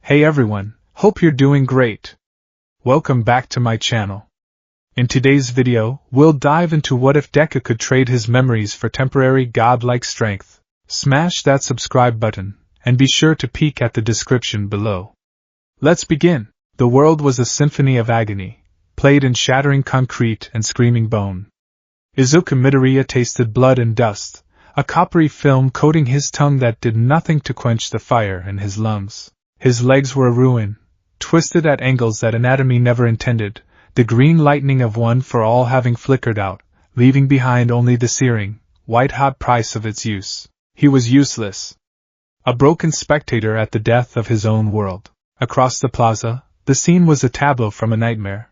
Hey everyone, hope you're doing great. Welcome back to my channel. In today's video, we'll dive into what if Deku could trade his memories for temporary godlike strength. Smash that subscribe button, and be sure to peek at the description below. Let's begin. The world was a symphony of agony, played in shattering concrete and screaming bone. Izuku Midoriya tasted blood and dust, a coppery film coating his tongue that did nothing to quench the fire in his lungs. His legs were a ruin, twisted at angles that anatomy never intended, the green lightning of one for all having flickered out, leaving behind only the searing, white-hot price of its use. He was useless. A broken spectator at the death of his own world. Across the plaza, the scene was a tableau from a nightmare.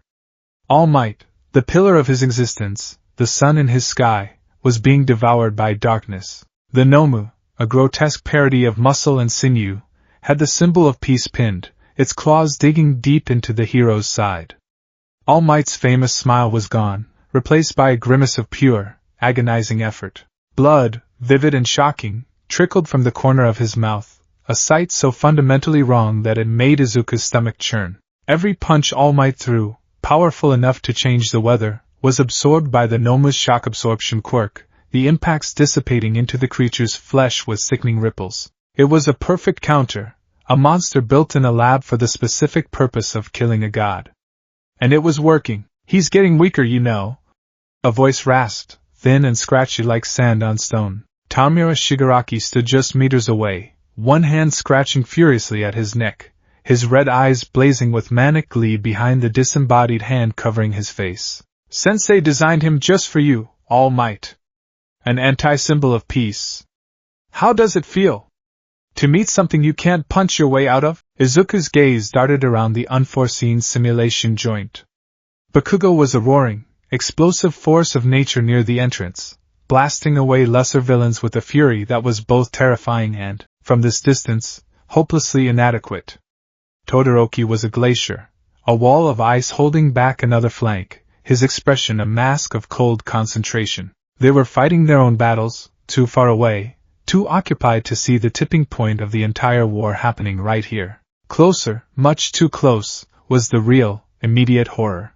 All Might, the pillar of his existence, the sun in his sky, was being devoured by darkness. The Nomu, a grotesque parody of muscle and sinew, had the symbol of peace pinned, its claws digging deep into the hero's side. All Might's famous smile was gone, replaced by a grimace of pure, agonizing effort. Blood, vivid and shocking, trickled from the corner of his mouth, a sight so fundamentally wrong that it made Izuku's stomach churn. Every punch All Might threw, powerful enough to change the weather, was absorbed by the Nomu's shock absorption quirk, the impacts dissipating into the creature's flesh with sickening ripples. It was a perfect counter, a monster built in a lab for the specific purpose of killing a god. And it was working. He's getting weaker, you know. A voice rasped, thin and scratchy like sand on stone. Tamura Shigaraki stood just meters away, one hand scratching furiously at his neck, his red eyes blazing with manic glee behind the disembodied hand covering his face. Sensei designed him just for you, All Might. An anti-symbol of peace. How does it feel? To meet something you can't punch your way out of? Izuku's gaze darted around the unforeseen simulation joint. Bakugo was a roaring, explosive force of nature near the entrance, blasting away lesser villains with a fury that was both terrifying and, from this distance, hopelessly inadequate. Todoroki was a glacier, a wall of ice holding back another flank, his expression a mask of cold concentration. They were fighting their own battles, too far away, too occupied to see the tipping point of the entire war happening right here. Closer, much too close, was the real, immediate horror.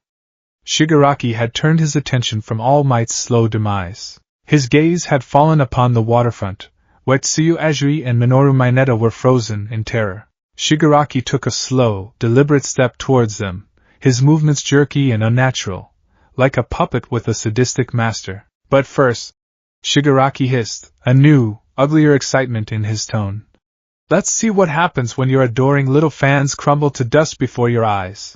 Shigaraki had turned his attention from All Might's slow demise. His gaze had fallen upon the waterfront. Uetsuyu Azuri and Minoru Mineta were frozen in terror. Shigaraki took a slow, deliberate step towards them, his movements jerky and unnatural, like a puppet with a sadistic master. But first, Shigaraki hissed, a new, uglier excitement in his tone. Let's see what happens when your adoring little fans crumble to dust before your eyes.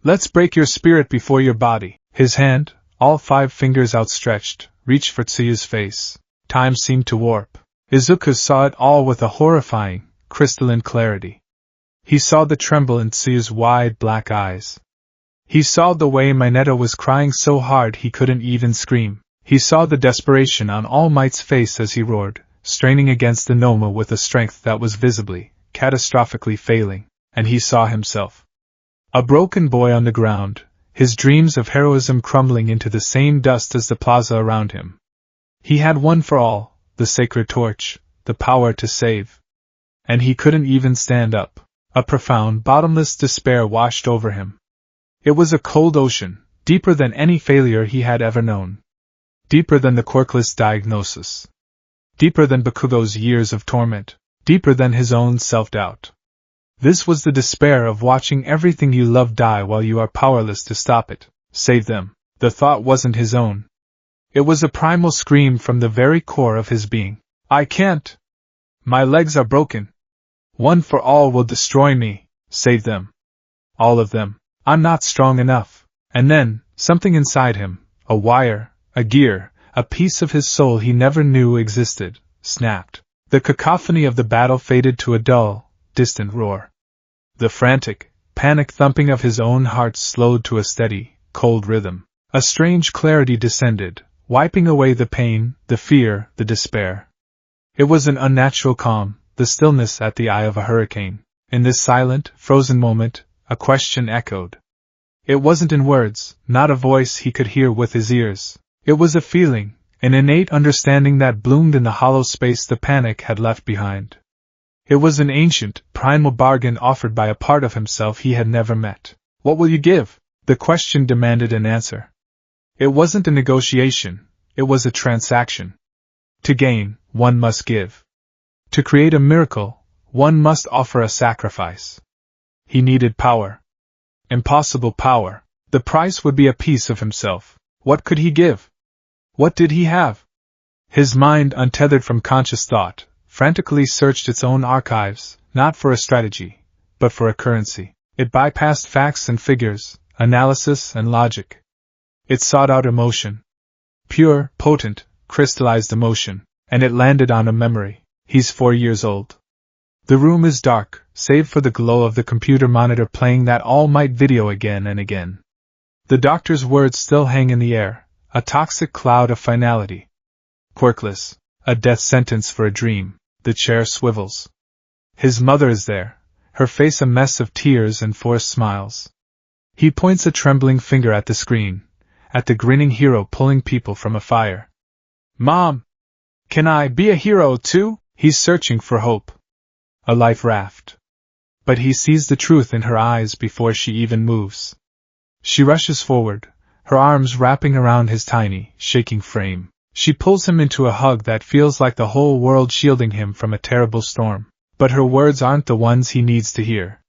Let's break your spirit before your body. His hand, all 5 fingers outstretched, reached for Tsuyu's face. Time seemed to warp. Izuku saw it all with a horrifying, crystalline clarity. He saw the tremble in Tsuyu's wide black eyes. He saw the way Mineta was crying so hard he couldn't even scream. He saw the desperation on All Might's face as he roared, straining against the Nomu with a strength that was visibly, catastrophically failing, and he saw himself. A broken boy on the ground, his dreams of heroism crumbling into the same dust as the plaza around him. He had one for all, the sacred torch, the power to save. And he couldn't even stand up. A profound, bottomless despair washed over him. It was a cold ocean, deeper than any failure he had ever known. Deeper than the quirkless diagnosis. Deeper than Bakugo's years of torment. Deeper than his own self-doubt. This was the despair of watching everything you love die while you are powerless to stop it, save them. The thought wasn't his own. It was a primal scream from the very core of his being. I can't. My legs are broken. One for all will destroy me. Save them. All of them. I'm not strong enough. And then, something inside him, a wire, a gear, a piece of his soul he never knew existed, snapped. The cacophony of the battle faded to a dull, distant roar. The frantic, panic thumping of his own heart slowed to a steady, cold rhythm. A strange clarity descended, wiping away the pain, the fear, the despair. It was an unnatural calm, the stillness at the eye of a hurricane. In this silent, frozen moment, a question echoed. It wasn't in words, not a voice he could hear with his ears. It was a feeling, an innate understanding that bloomed in the hollow space the panic had left behind. It was an ancient, primal bargain offered by a part of himself he had never met. What will you give? The question demanded an answer. It wasn't a negotiation, it was a transaction. To gain, one must give. To create a miracle, one must offer a sacrifice. He needed power. Impossible power. The price would be a piece of himself. What could he give? What did he have? His mind, untethered from conscious thought, frantically searched its own archives, not for a strategy, but for a currency. It bypassed facts and figures, analysis and logic. It sought out emotion. Pure, potent, crystallized emotion, and it landed on a memory. He's 4 years old. The room is dark, save for the glow of the computer monitor playing that all-might video again and again. The doctor's words still hang in the air, a toxic cloud of finality. Quirkless, a death sentence for a dream. The chair swivels. His mother is there, her face a mess of tears and forced smiles. He points a trembling finger at the screen, at the grinning hero pulling people from a fire. Mom! Can I be a hero too? He's searching for hope. A life raft. But he sees the truth in her eyes before she even moves. She rushes forward, her arms wrapping around his tiny, shaking frame. She pulls him into a hug that feels like the whole world shielding him from a terrible storm. But her words aren't the ones he needs to hear.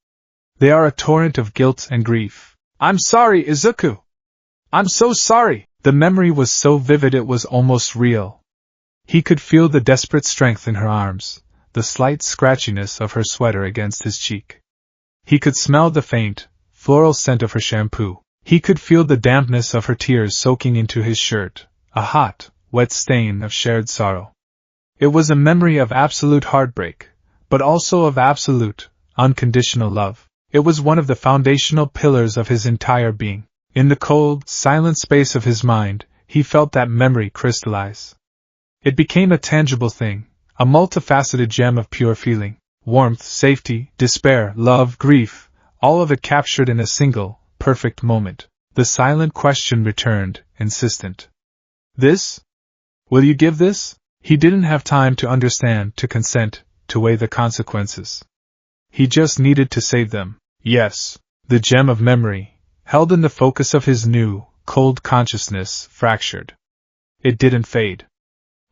They are a torrent of guilt and grief. I'm sorry, Izuku! I'm so sorry! The memory was so vivid it was almost real. He could feel the desperate strength in her arms, the slight scratchiness of her sweater against his cheek. He could smell the faint, floral scent of her shampoo. He could feel the dampness of her tears soaking into his shirt, a hot, wet stain of shared sorrow. It was a memory of absolute heartbreak, but also of absolute, unconditional love. It was one of the foundational pillars of his entire being. In the cold, silent space of his mind, he felt that memory crystallize. It became a tangible thing, a multifaceted gem of pure feeling, warmth, safety, despair, love, grief, all of it captured in a single, perfect moment. The silent question returned, insistent. This? Will you give this? He didn't have time to understand, to consent, to weigh the consequences. He just needed to save them. Yes, the gem of memory, held in the focus of his new, cold consciousness, fractured. It didn't fade.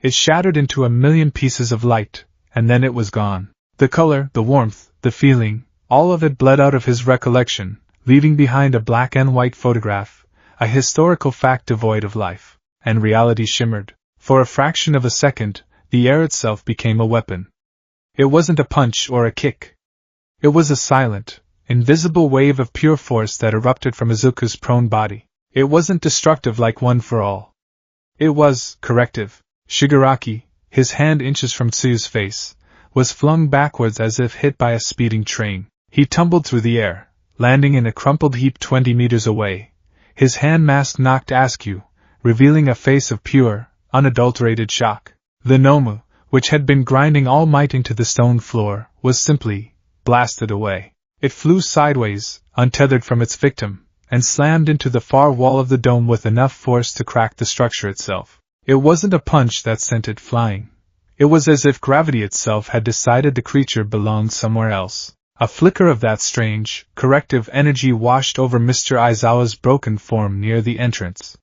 It shattered into a million pieces of light, and then it was gone. The color, the warmth, the feeling, all of it bled out of his recollection, leaving behind a black and white photograph, a historical fact devoid of life. And reality shimmered. For a fraction of a second, the air itself became a weapon. It wasn't a punch or a kick. It was a silent, invisible wave of pure force that erupted from Izuku's prone body. It wasn't destructive like One for All. It was corrective. Shigaraki, his hand inches from Tsuyu's face, was flung backwards as if hit by a speeding train. He tumbled through the air, landing in a crumpled heap 20 meters away. His hand mask knocked askew, revealing a face of pure, unadulterated shock. The Nomu, which had been grinding all might into the stone floor, was simply blasted away. It flew sideways, untethered from its victim, and slammed into the far wall of the dome with enough force to crack the structure itself. It wasn't a punch that sent it flying. It was as if gravity itself had decided the creature belonged somewhere else. A flicker of that strange, corrective energy washed over Mr. Aizawa's broken form near the entrance.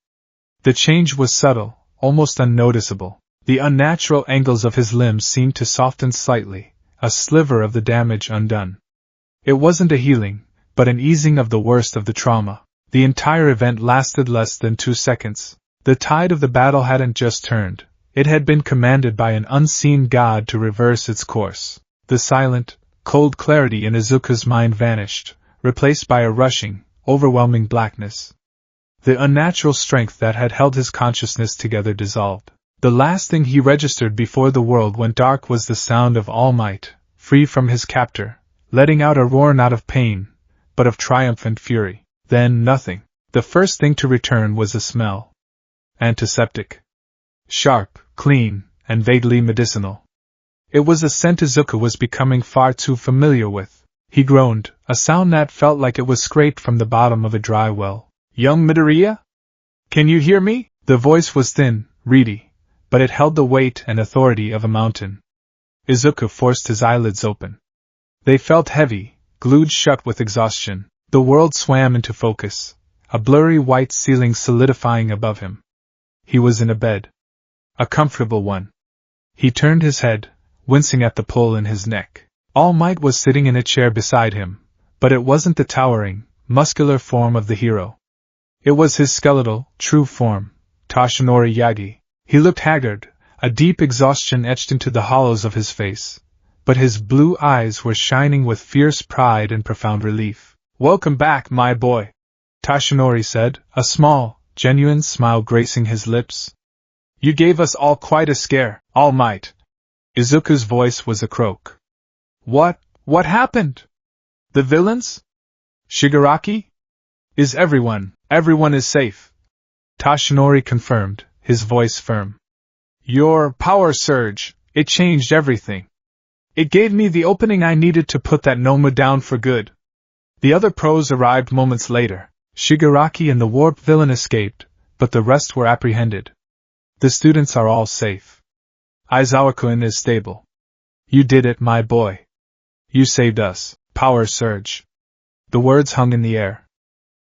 The change was subtle, almost unnoticeable. The unnatural angles of his limbs seemed to soften slightly, a sliver of the damage undone. It wasn't a healing, but an easing of the worst of the trauma. The entire event lasted less than 2 seconds. The tide of the battle hadn't just turned, it had been commanded by an unseen god to reverse its course. The silent, cold clarity in Izuku's mind vanished, replaced by a rushing, overwhelming blackness. The unnatural strength that had held his consciousness together dissolved. The last thing he registered before the world went dark was the sound of All Might, free from his captor, letting out a roar not of pain, but of triumphant fury. Then nothing. The first thing to return was a smell. Antiseptic. Sharp, clean, and vaguely medicinal. It was a scent Izuku was becoming far too familiar with. He groaned, a sound that felt like it was scraped from the bottom of a dry well. Young Midoriya? Can you hear me? The voice was thin, reedy, but it held the weight and authority of a mountain. Izuku forced his eyelids open. They felt heavy, glued shut with exhaustion. The world swam into focus, a blurry white ceiling solidifying above him. He was in a bed. A comfortable one. He turned his head, wincing at the pull in his neck. All Might was sitting in a chair beside him, but it wasn't the towering, muscular form of the hero. It was his skeletal, true form, Toshinori Yagi. He looked haggard, a deep exhaustion etched into the hollows of his face, but his blue eyes were shining with fierce pride and profound relief. "Welcome back, my boy," Toshinori said, a small, genuine smile gracing his lips. "You gave us all quite a scare, All Might." Izuku's voice was a croak. What happened? The villains? Shigaraki? Everyone is safe," Toshinori confirmed, his voice firm. "Your power surge, it changed everything. It gave me the opening I needed to put that Noma down for good." The other pros arrived moments later. Shigaraki and the warped villain escaped, but the rest were apprehended. The students are all safe. Aizawa-kun is stable. You did it, my boy. You saved us. Power surge. The words hung in the air.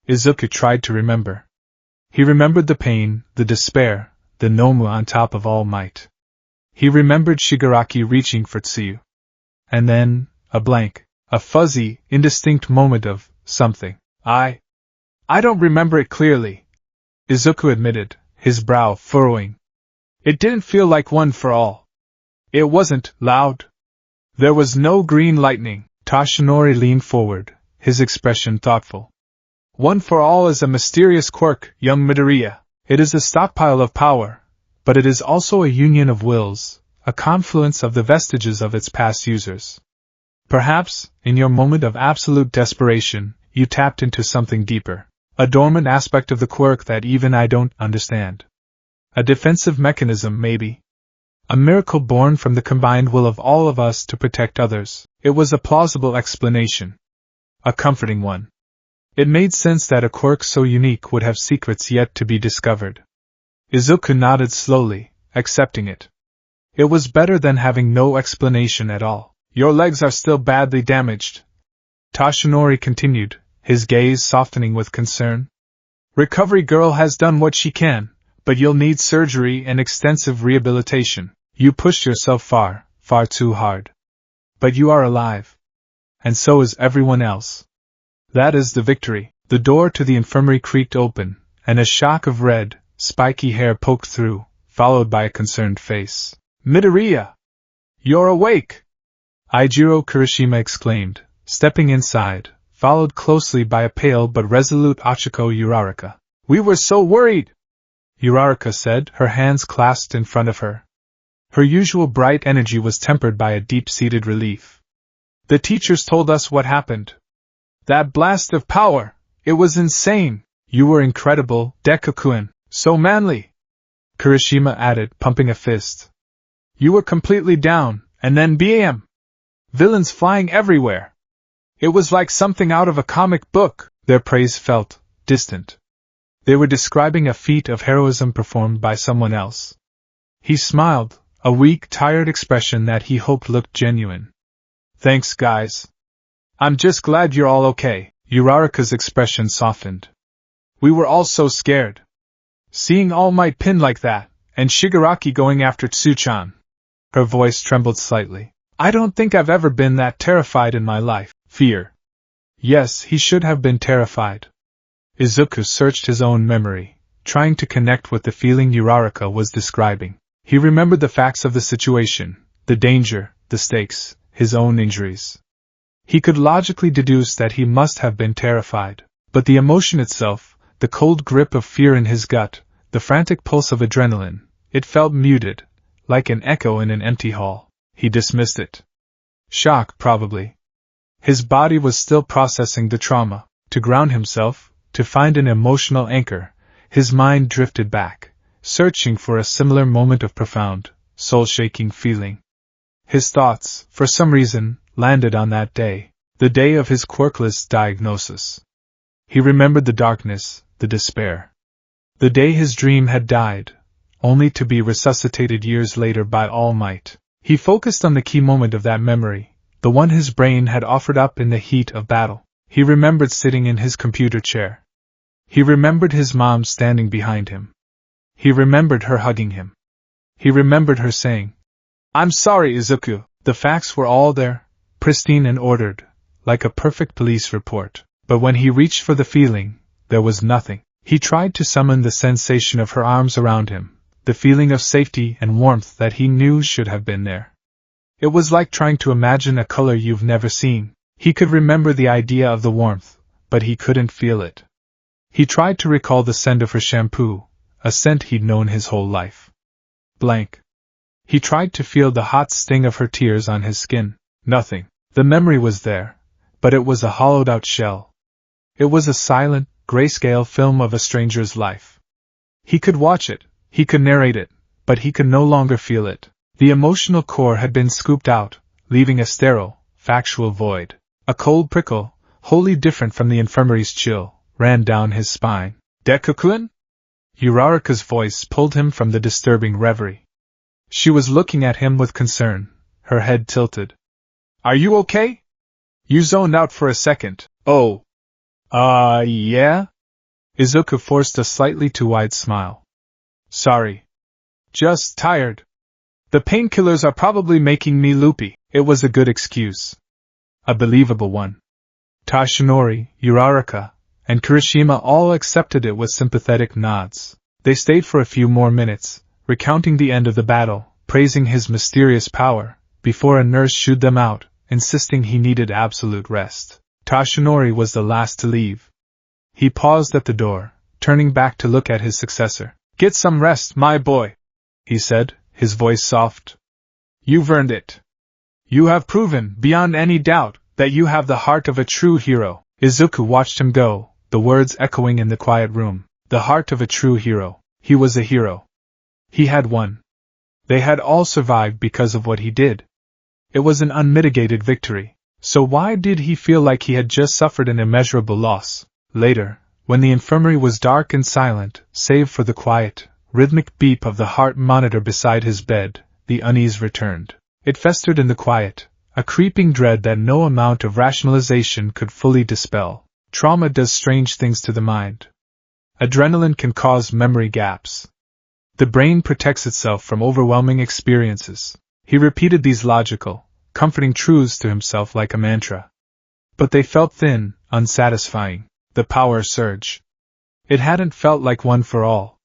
Izuku tried to remember. He remembered the pain, the despair, the Nomu on top of All Might. He remembered Shigaraki reaching for Tsuyu. And then, a blank, a fuzzy, indistinct moment of something. I don't remember it clearly, Izuku admitted, his brow furrowing. It didn't feel like one for all. It wasn't loud. There was no green lightning. Toshinori leaned forward, his expression thoughtful. One for all is a mysterious quirk, young Midoriya. It is a stockpile of power, but it is also a union of wills, a confluence of the vestiges of its past users. Perhaps, in your moment of absolute desperation, you tapped into something deeper, a dormant aspect of the quirk that even I don't understand. A defensive mechanism, maybe. A miracle born from the combined will of all of us to protect others. It was a plausible explanation. A comforting one. It made sense that a quirk so unique would have secrets yet to be discovered. Izuku nodded slowly, accepting it. It was better than having no explanation at all. Your legs are still badly damaged, Toshinori continued, his gaze softening with concern. Recovery Girl has done what she can, but you'll need surgery and extensive rehabilitation. You pushed yourself far, far too hard. But you are alive. And so is everyone else. That is the victory. The door to the infirmary creaked open, and a shock of red, spiky hair poked through, followed by a concerned face. Midoriya! You're awake! Eijiro Kirishima exclaimed, stepping inside, followed closely by a pale but resolute Ochiko Uraraka. We were so worried! Uraraka said, her hands clasped in front of her. Her usual bright energy was tempered by a deep-seated relief. The teachers told us what happened. That blast of power! It was insane! You were incredible, Deku-kun, so manly! Kirishima added, pumping a fist. You were completely down, and then bam! Villains flying everywhere! It was like something out of a comic book. Their praise felt distant. They were describing a feat of heroism performed by someone else. He smiled, a weak, tired expression that he hoped looked genuine. Thanks, guys. I'm just glad you're all okay. Uraraka's expression softened. We were all so scared. Seeing All Might pinned like that, and Shigaraki going after Tsuchan. Her voice trembled slightly. I don't think I've ever been that terrified in my life. Fear. Yes, he should have been terrified. Izuku searched his own memory, trying to connect with the feeling Uraraka was describing. He remembered the facts of the situation, the danger, the stakes, his own injuries. He could logically deduce that he must have been terrified, but the emotion itself, the cold grip of fear in his gut, the frantic pulse of adrenaline, it felt muted, like an echo in an empty hall. He dismissed it. Shock, probably. His body was still processing the trauma. To ground himself, to find an emotional anchor, his mind drifted back, searching for a similar moment of profound, soul-shaking feeling. His thoughts, for some reason, landed on that day, the day of his quirkless diagnosis. He remembered the darkness, the despair. The day his dream had died, only to be resuscitated years later by All Might. He focused on the key moment of that memory, the one his brain had offered up in the heat of battle. He remembered sitting in his computer chair. He remembered his mom standing behind him. He remembered her hugging him. He remembered her saying, "I'm sorry, Izuku." The facts were all there, pristine and ordered, like a perfect police report. But when he reached for the feeling, there was nothing. He tried to summon the sensation of her arms around him, the feeling of safety and warmth that he knew should have been there. It was like trying to imagine a color you've never seen. He could remember the idea of the warmth, but he couldn't feel it. He tried to recall the scent of her shampoo, a scent he'd known his whole life. Blank. He tried to feel the hot sting of her tears on his skin. Nothing. The memory was there, but it was a hollowed-out shell. It was a silent, grayscale film of a stranger's life. He could watch it, he could narrate it, but he could no longer feel it. The emotional core had been scooped out, leaving a sterile, factual void. A cold prickle, wholly different from the infirmary's chill, ran down his spine. "Deku-kun?" Uraraka's voice pulled him from the disturbing reverie. She was looking at him with concern, her head tilted. "Are you okay? You zoned out for a second." "Oh. Yeah?" Izuku forced a slightly too wide smile. "Sorry. Just tired. The painkillers are probably making me loopy." It was a good excuse. A believable one. Tashinori, Uraraka, and Kirishima all accepted it with sympathetic nods. They stayed for a few more minutes, recounting the end of the battle, praising his mysterious power, before a nurse shooed them out, insisting he needed absolute rest. Tashinori was the last to leave. He paused at the door, turning back to look at his successor. "Get some rest, my boy," he said, his voice soft. "You've earned it. You have proven, beyond any doubt, that you have the heart of a true hero." Izuku watched him go, the words echoing in the quiet room. The heart of a true hero. He was a hero. He had won. They had all survived because of what he did. It was an unmitigated victory. So why did he feel like he had just suffered an immeasurable loss? Later, when the infirmary was dark and silent, save for the quiet, rhythmic beep of the heart monitor beside his bed, the unease returned. It festered in the quiet, a creeping dread that no amount of rationalization could fully dispel. Trauma does strange things to the mind. Adrenaline can cause memory gaps. The brain protects itself from overwhelming experiences. He repeated these logical, comforting truths to himself like a mantra. But they felt thin, unsatisfying. The power surge. It hadn't felt like one for all.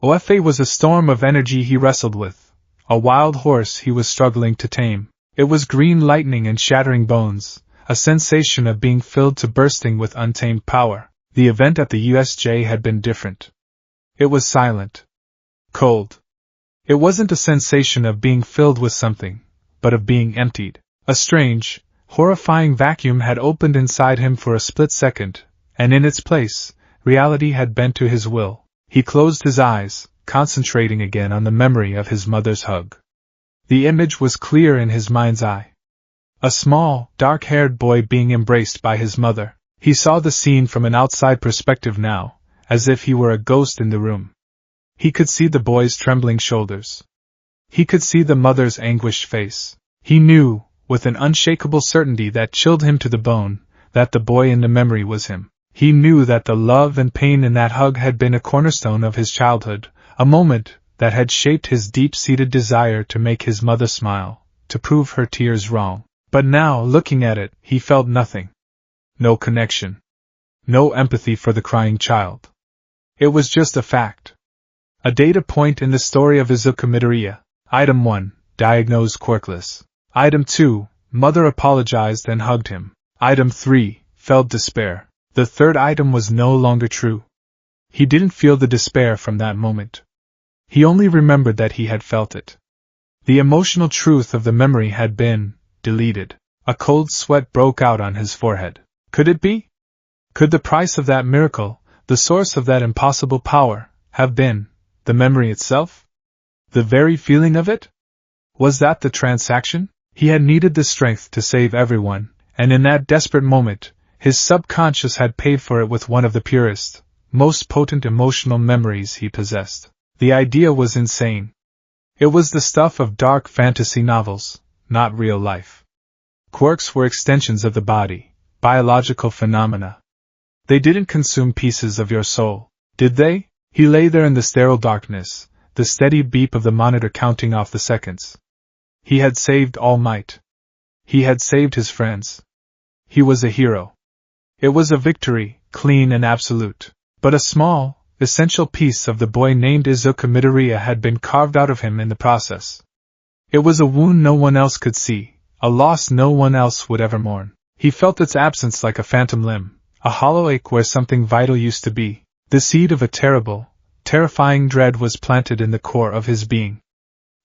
Ofa was a storm of energy he wrestled with, a wild horse he was struggling to tame. It was green lightning and shattering bones, a sensation of being filled to bursting with untamed power. The event at the USJ had been different. It was silent. Cold. It wasn't a sensation of being filled with something, but of being emptied. A strange, horrifying vacuum had opened inside him for a split second, and in its place, reality had bent to his will. He closed his eyes, concentrating again on the memory of his mother's hug. The image was clear in his mind's eye. A small, dark-haired boy being embraced by his mother. He saw the scene from an outside perspective now, as if he were a ghost in the room. He could see the boy's trembling shoulders. He could see the mother's anguished face. He knew, with an unshakable certainty that chilled him to the bone, that the boy in the memory was him. He knew that the love and pain in that hug had been a cornerstone of his childhood, a moment that had shaped his deep-seated desire to make his mother smile, to prove her tears wrong. But now, looking at it, he felt nothing. No connection. No empathy for the crying child. It was just a fact. A data point in the story of Izuku Midoriya. Item 1, diagnosed quirkless. Item 2, mother apologized and hugged him. Item 3, felt despair. The third item was no longer true. He didn't feel the despair from that moment. He only remembered that he had felt it. The emotional truth of the memory had been deleted. A cold sweat broke out on his forehead. Could it be? Could the price of that miracle, the source of that impossible power, have been the memory itself? The very feeling of it? Was that the transaction? He had needed the strength to save everyone, and in that desperate moment, his subconscious had paid for it with one of the purest, most potent emotional memories he possessed. The idea was insane. It was the stuff of dark fantasy novels, not real life. Quirks were extensions of the body, biological phenomena. They didn't consume pieces of your soul, did they? He lay there in the sterile darkness, the steady beep of the monitor counting off the seconds. He had saved All Might. He had saved his friends. He was a hero. It was a victory, clean and absolute. But a small, essential piece of the boy named Izuku Midoriya had been carved out of him in the process. It was a wound no one else could see, a loss no one else would ever mourn. He felt its absence like a phantom limb, a hollow ache where something vital used to be. The seed of a terrible, terrifying dread was planted in the core of his being.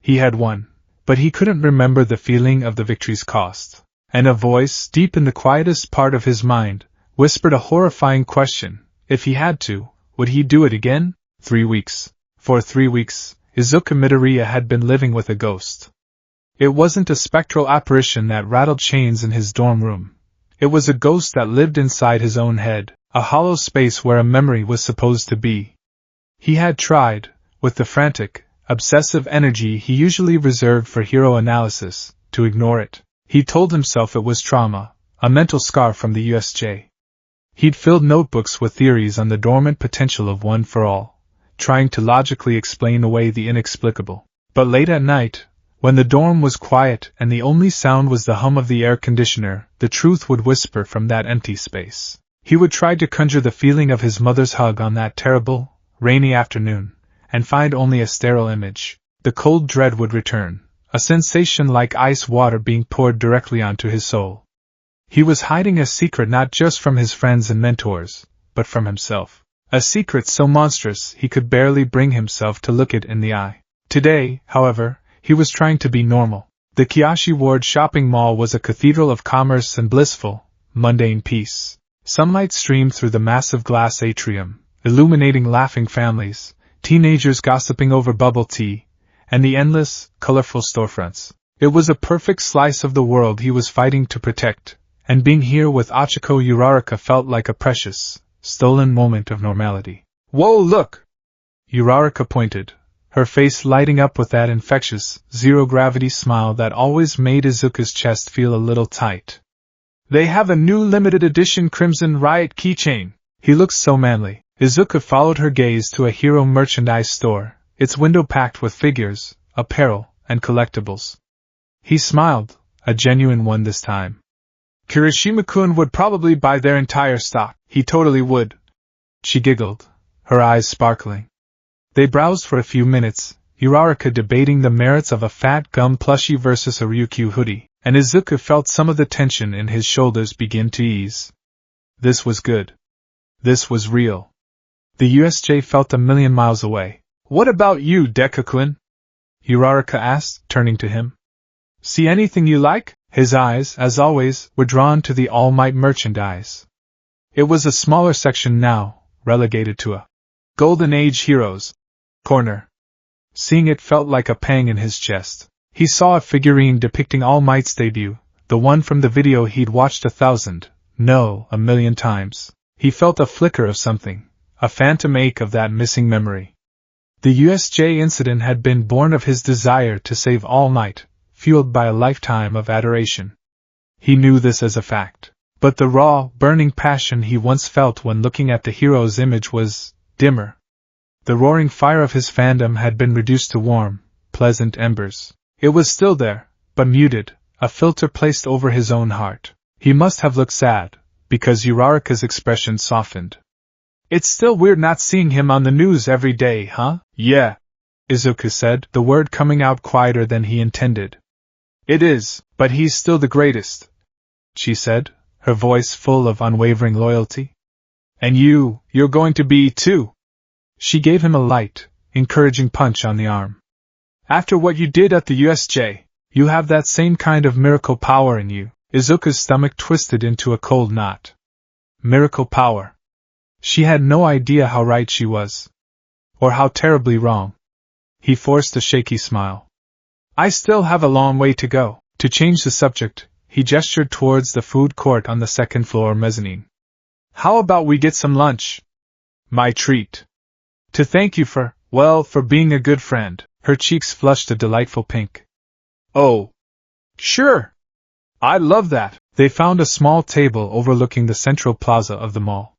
He had won, but he couldn't remember the feeling of the victory's cost. And a voice, deep in the quietest part of his mind, whispered a horrifying question. If he had to, would he do it again? 3 weeks. For 3 weeks, Izuku Midoriya had been living with a ghost. It wasn't a spectral apparition that rattled chains in his dorm room. It was a ghost that lived inside his own head, a hollow space where a memory was supposed to be. He had tried, with the frantic, obsessive energy he usually reserved for hero analysis, to ignore it. He told himself it was trauma, a mental scar from the USJ. He'd filled notebooks with theories on the dormant potential of One for All, trying to logically explain away the inexplicable. But late at night, when the dorm was quiet and the only sound was the hum of the air conditioner, the truth would whisper from that empty space. He would try to conjure the feeling of his mother's hug on that terrible, rainy afternoon, and find only a sterile image. The cold dread would return, a sensation like ice water being poured directly onto his soul. He was hiding a secret not just from his friends and mentors, but from himself. A secret so monstrous he could barely bring himself to look it in the eye. Today, however, he was trying to be normal. The Kiyoshi Ward shopping mall was a cathedral of commerce and blissful, mundane peace. Sunlight streamed through the massive glass atrium, illuminating laughing families, teenagers gossiping over bubble tea, and the endless, colorful storefronts. It was a perfect slice of the world he was fighting to protect, and being here with Ochiko Uraraka felt like a precious, stolen moment of normality. "Whoa, look!" Uraraka pointed, her face lighting up with that infectious, zero-gravity smile that always made Izuku's chest feel a little tight. "They have a new limited edition Crimson Riot keychain." He looked so manly. Izuku followed her gaze to a hero merchandise store, its window packed with figures, apparel, and collectibles. He smiled, a genuine one this time. "Kirishima-kun would probably buy their entire stock." "He totally would." She giggled, her eyes sparkling. They browsed for a few minutes, Uraraka debating the merits of a fat gum plushie versus a Ryukyu hoodie, and Izuku felt some of the tension in his shoulders begin to ease. This was good. This was real. The USJ felt a million miles away. "What about you, Deku-kun?" Uraraka asked, turning to him. "See anything you like?" His eyes, as always, were drawn to the All Might merchandise. It was a smaller section now, relegated to a Golden Age Heroes corner. Seeing it felt like a pang in his chest. He saw a figurine depicting All Might's debut, the one from the video he'd watched 1,000, no, 1,000,000 times. He felt a flicker of something, a phantom ache of that missing memory. The USJ incident had been born of his desire to save All Might, fueled by a lifetime of adoration. He knew this as a fact. But the raw, burning passion he once felt when looking at the hero's image was dimmer. The roaring fire of his fandom had been reduced to warm, pleasant embers. It was still there, but muted, a filter placed over his own heart. He must have looked sad, because Uraraka's expression softened. "It's still weird not seeing him on the news every day, huh?" "Yeah," Izuku said, the word coming out quieter than he intended. "It is, but he's still the greatest," she said, her voice full of unwavering loyalty. "And you're going to be too." She gave him a light, encouraging punch on the arm. "After what you did at the USJ, you have that same kind of miracle power in you." Izuku's stomach twisted into a cold knot. Miracle power. She had no idea how right she was. Or how terribly wrong. He forced a shaky smile. "I still have a long way to go." To change the subject, he gestured towards the food court on the second floor mezzanine. "How about we get some lunch? My treat. To thank you for being a good friend." Her cheeks flushed a delightful pink. Oh, sure. I love that. They found a small table overlooking the central plaza of the mall.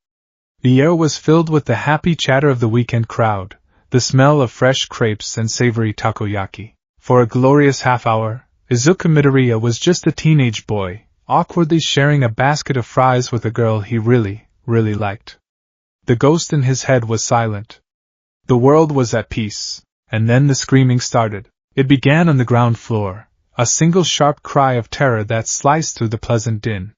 The air was filled with the happy chatter of the weekend crowd, the smell of fresh crepes and savory takoyaki. For a glorious half-hour, Izuku Midoriya was just a teenage boy, awkwardly sharing a basket of fries with a girl he really liked. The ghost in his head was silent. The world was at peace, and then the screaming started. It began on the ground floor, a single sharp cry of terror that sliced through the pleasant din.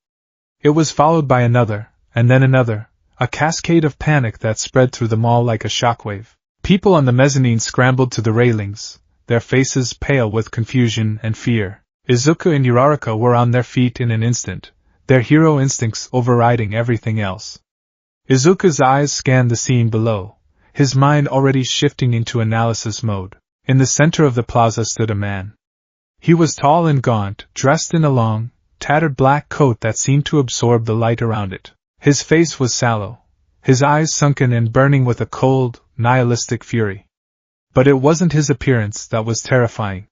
It was followed by another, and then another, a cascade of panic that spread through the mall like a shockwave. People on the mezzanine scrambled to the railings, their faces pale with confusion and fear. Izuku and Uraraka were on their feet in an instant, their hero instincts overriding everything else. Izuku's eyes scanned the scene below, his mind already shifting into analysis mode. In the center of the plaza stood a man. He was tall and gaunt, dressed in a long, tattered black coat that seemed to absorb the light around it. His face was sallow, his eyes sunken and burning with a cold, nihilistic fury. But it wasn't his appearance that was terrifying.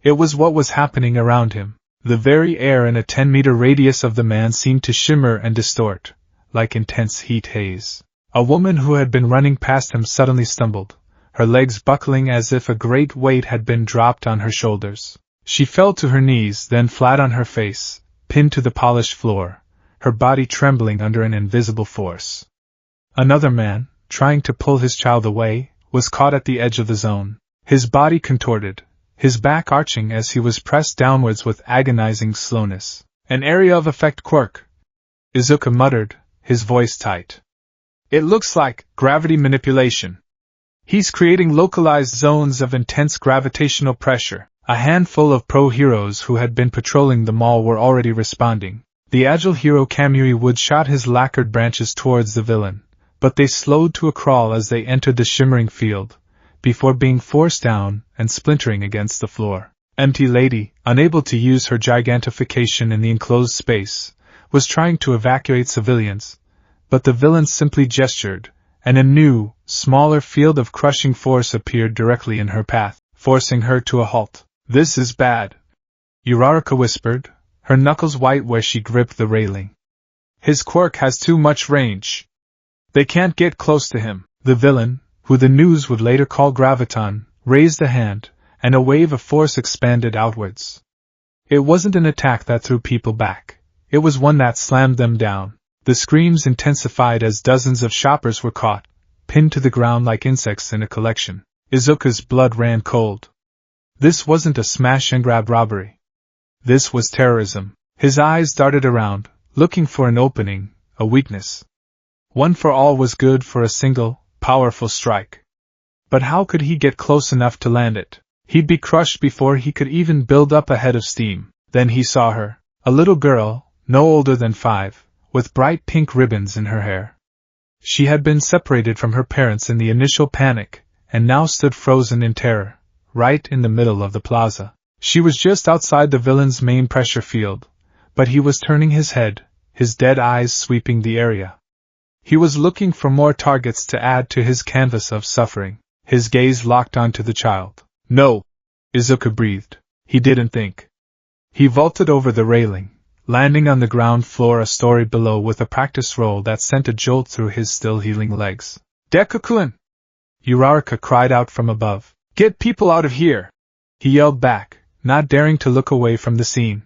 It was what was happening around him. The very air in a 10-meter radius of the man seemed to shimmer and distort, like intense heat haze. A woman who had been running past him suddenly stumbled, her legs buckling as if a great weight had been dropped on her shoulders. She fell to her knees, then flat on her face, pinned to the polished floor, her body trembling under an invisible force. Another man, trying to pull his child away, was caught at the edge of the zone. His body contorted, his back arching as he was pressed downwards with agonizing slowness. An area of effect quirk, Izuku muttered, his voice tight. It looks like gravity manipulation. He's creating localized zones of intense gravitational pressure. A handful of pro-heroes who had been patrolling the mall were already responding. The agile hero Kamui Wood shot his lacquered branches towards the villain, but they slowed to a crawl as they entered the shimmering field, before being forced down and splintering against the floor. Empty Lady, unable to use her gigantification in the enclosed space, was trying to evacuate civilians, but the villain simply gestured, and a new, smaller field of crushing force appeared directly in her path, forcing her to a halt. This is bad, Uraraka whispered, her knuckles white where she gripped the railing. His quirk has too much range. They can't get close to him. The villain, who the news would later call Graviton, raised a hand, and a wave of force expanded outwards. It wasn't an attack that threw people back. It was one that slammed them down. The screams intensified as dozens of shoppers were caught, pinned to the ground like insects in a collection. Izuku's blood ran cold. This wasn't a smash-and-grab robbery. This was terrorism. His eyes darted around, looking for an opening, a weakness. One for all was good for a single, powerful strike. But how could he get close enough to land it? He'd be crushed before he could even build up a head of steam. Then he saw her, a little girl, no older than 5, with bright pink ribbons in her hair. She had been separated from her parents in the initial panic, and now stood frozen in terror, right in the middle of the plaza. She was just outside the villain's main pressure field, but he was turning his head, his dead eyes sweeping the area. He was looking for more targets to add to his canvas of suffering. His gaze locked onto the child. No, Izuku breathed. He didn't think. He vaulted over the railing, landing on the ground floor a story below with a practice roll that sent a jolt through his still healing legs. Deku-kun! Uraraka cried out from above. Get people out of here! He yelled back, not daring to look away from the scene.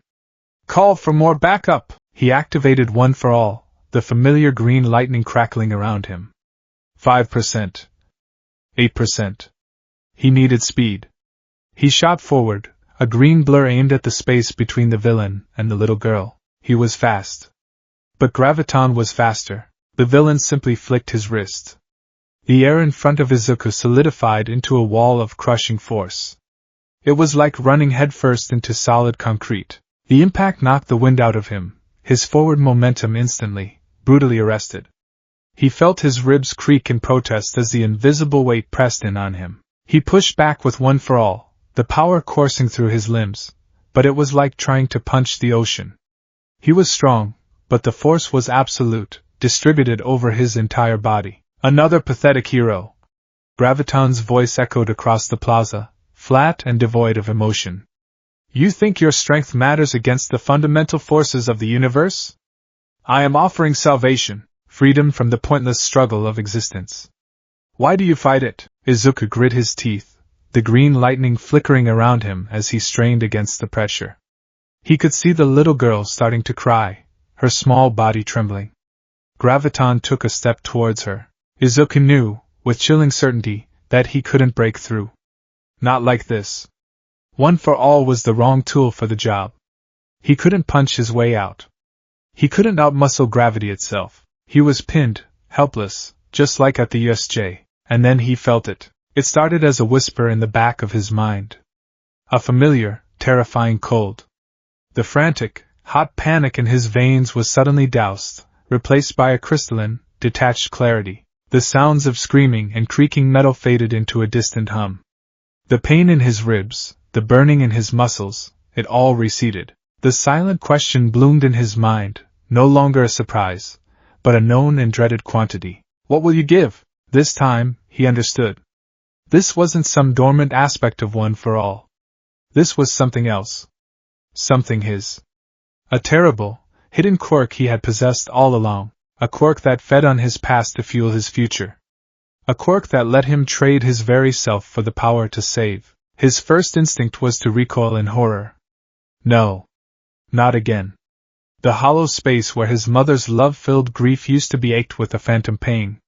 Call for more backup! He activated One for All, the familiar green lightning crackling around him. 5%. 8%. He needed speed. He shot forward, a green blur aimed at the space between the villain and the little girl. He was fast. But Graviton was faster. The villain simply flicked his wrist. The air in front of Izuku solidified into a wall of crushing force. It was like running headfirst into solid concrete. The impact knocked the wind out of him, his forward momentum instantly, brutally arrested. He felt his ribs creak in protest as the invisible weight pressed in on him. He pushed back with One for All, the power coursing through his limbs, but it was like trying to punch the ocean. He was strong, but the force was absolute, distributed over his entire body. Another pathetic hero. Graviton's voice echoed across the plaza, flat and devoid of emotion. You think your strength matters against the fundamental forces of the universe? I am offering salvation, freedom from the pointless struggle of existence. Why do you fight it? Izuku grit his teeth, the green lightning flickering around him as he strained against the pressure. He could see the little girl starting to cry, her small body trembling. Graviton took a step towards her. Izuku knew, with chilling certainty, that he couldn't break through. Not like this. One for All was the wrong tool for the job. He couldn't punch his way out. He couldn't outmuscle gravity itself. He was pinned, helpless, just like at the USJ, and then he felt it. It started as a whisper in the back of his mind. A familiar, terrifying cold. The frantic, hot panic in his veins was suddenly doused, replaced by a crystalline, detached clarity. The sounds of screaming and creaking metal faded into a distant hum. The pain in his ribs, the burning in his muscles, it all receded. The silent question bloomed in his mind, no longer a surprise, but a known and dreaded quantity. What will you give? This time, he understood. This wasn't some dormant aspect of One for All. This was something else. Something his. A terrible, hidden quirk he had possessed all along, a quirk that fed on his past to fuel his future. A quirk that let him trade his very self for the power to save. His first instinct was to recoil in horror. No. Not again. The hollow space where his mother's love-filled grief used to be ached with a phantom pain.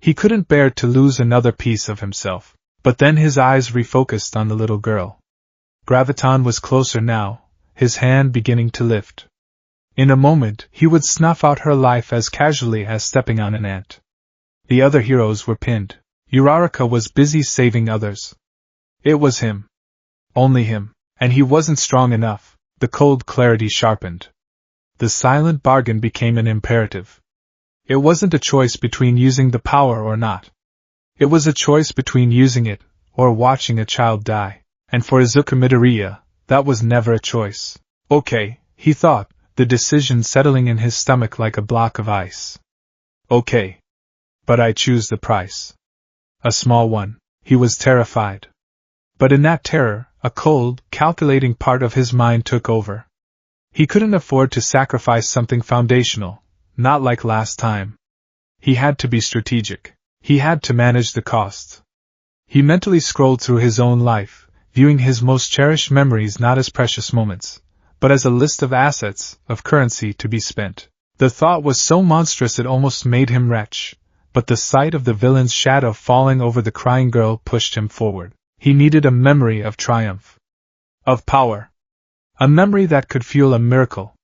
He couldn't bear to lose another piece of himself. But then his eyes refocused on the little girl. Graviton was closer now, his hand beginning to lift. In a moment, he would snuff out her life as casually as stepping on an ant. The other heroes were pinned. Uraraka was busy saving others. It was him. Only him. And he wasn't strong enough. The cold clarity sharpened. The silent bargain became an imperative. It wasn't a choice between using the power or not. It was a choice between using it, or watching a child die. And for Izuku Midoriya, that was never a choice. Okay, he thought, the decision settling in his stomach like a block of ice. Okay. But I choose the price. A small one. He was terrified. But in that terror, a cold, calculating part of his mind took over. He couldn't afford to sacrifice something foundational, not like last time. He had to be strategic. He had to manage the costs. He mentally scrolled through his own life, viewing his most cherished memories not as precious moments, but as a list of assets, of currency to be spent. The thought was so monstrous it almost made him retch, but the sight of the villain's shadow falling over the crying girl pushed him forward. He needed a memory of triumph. Of power. A memory that could fuel a miracle.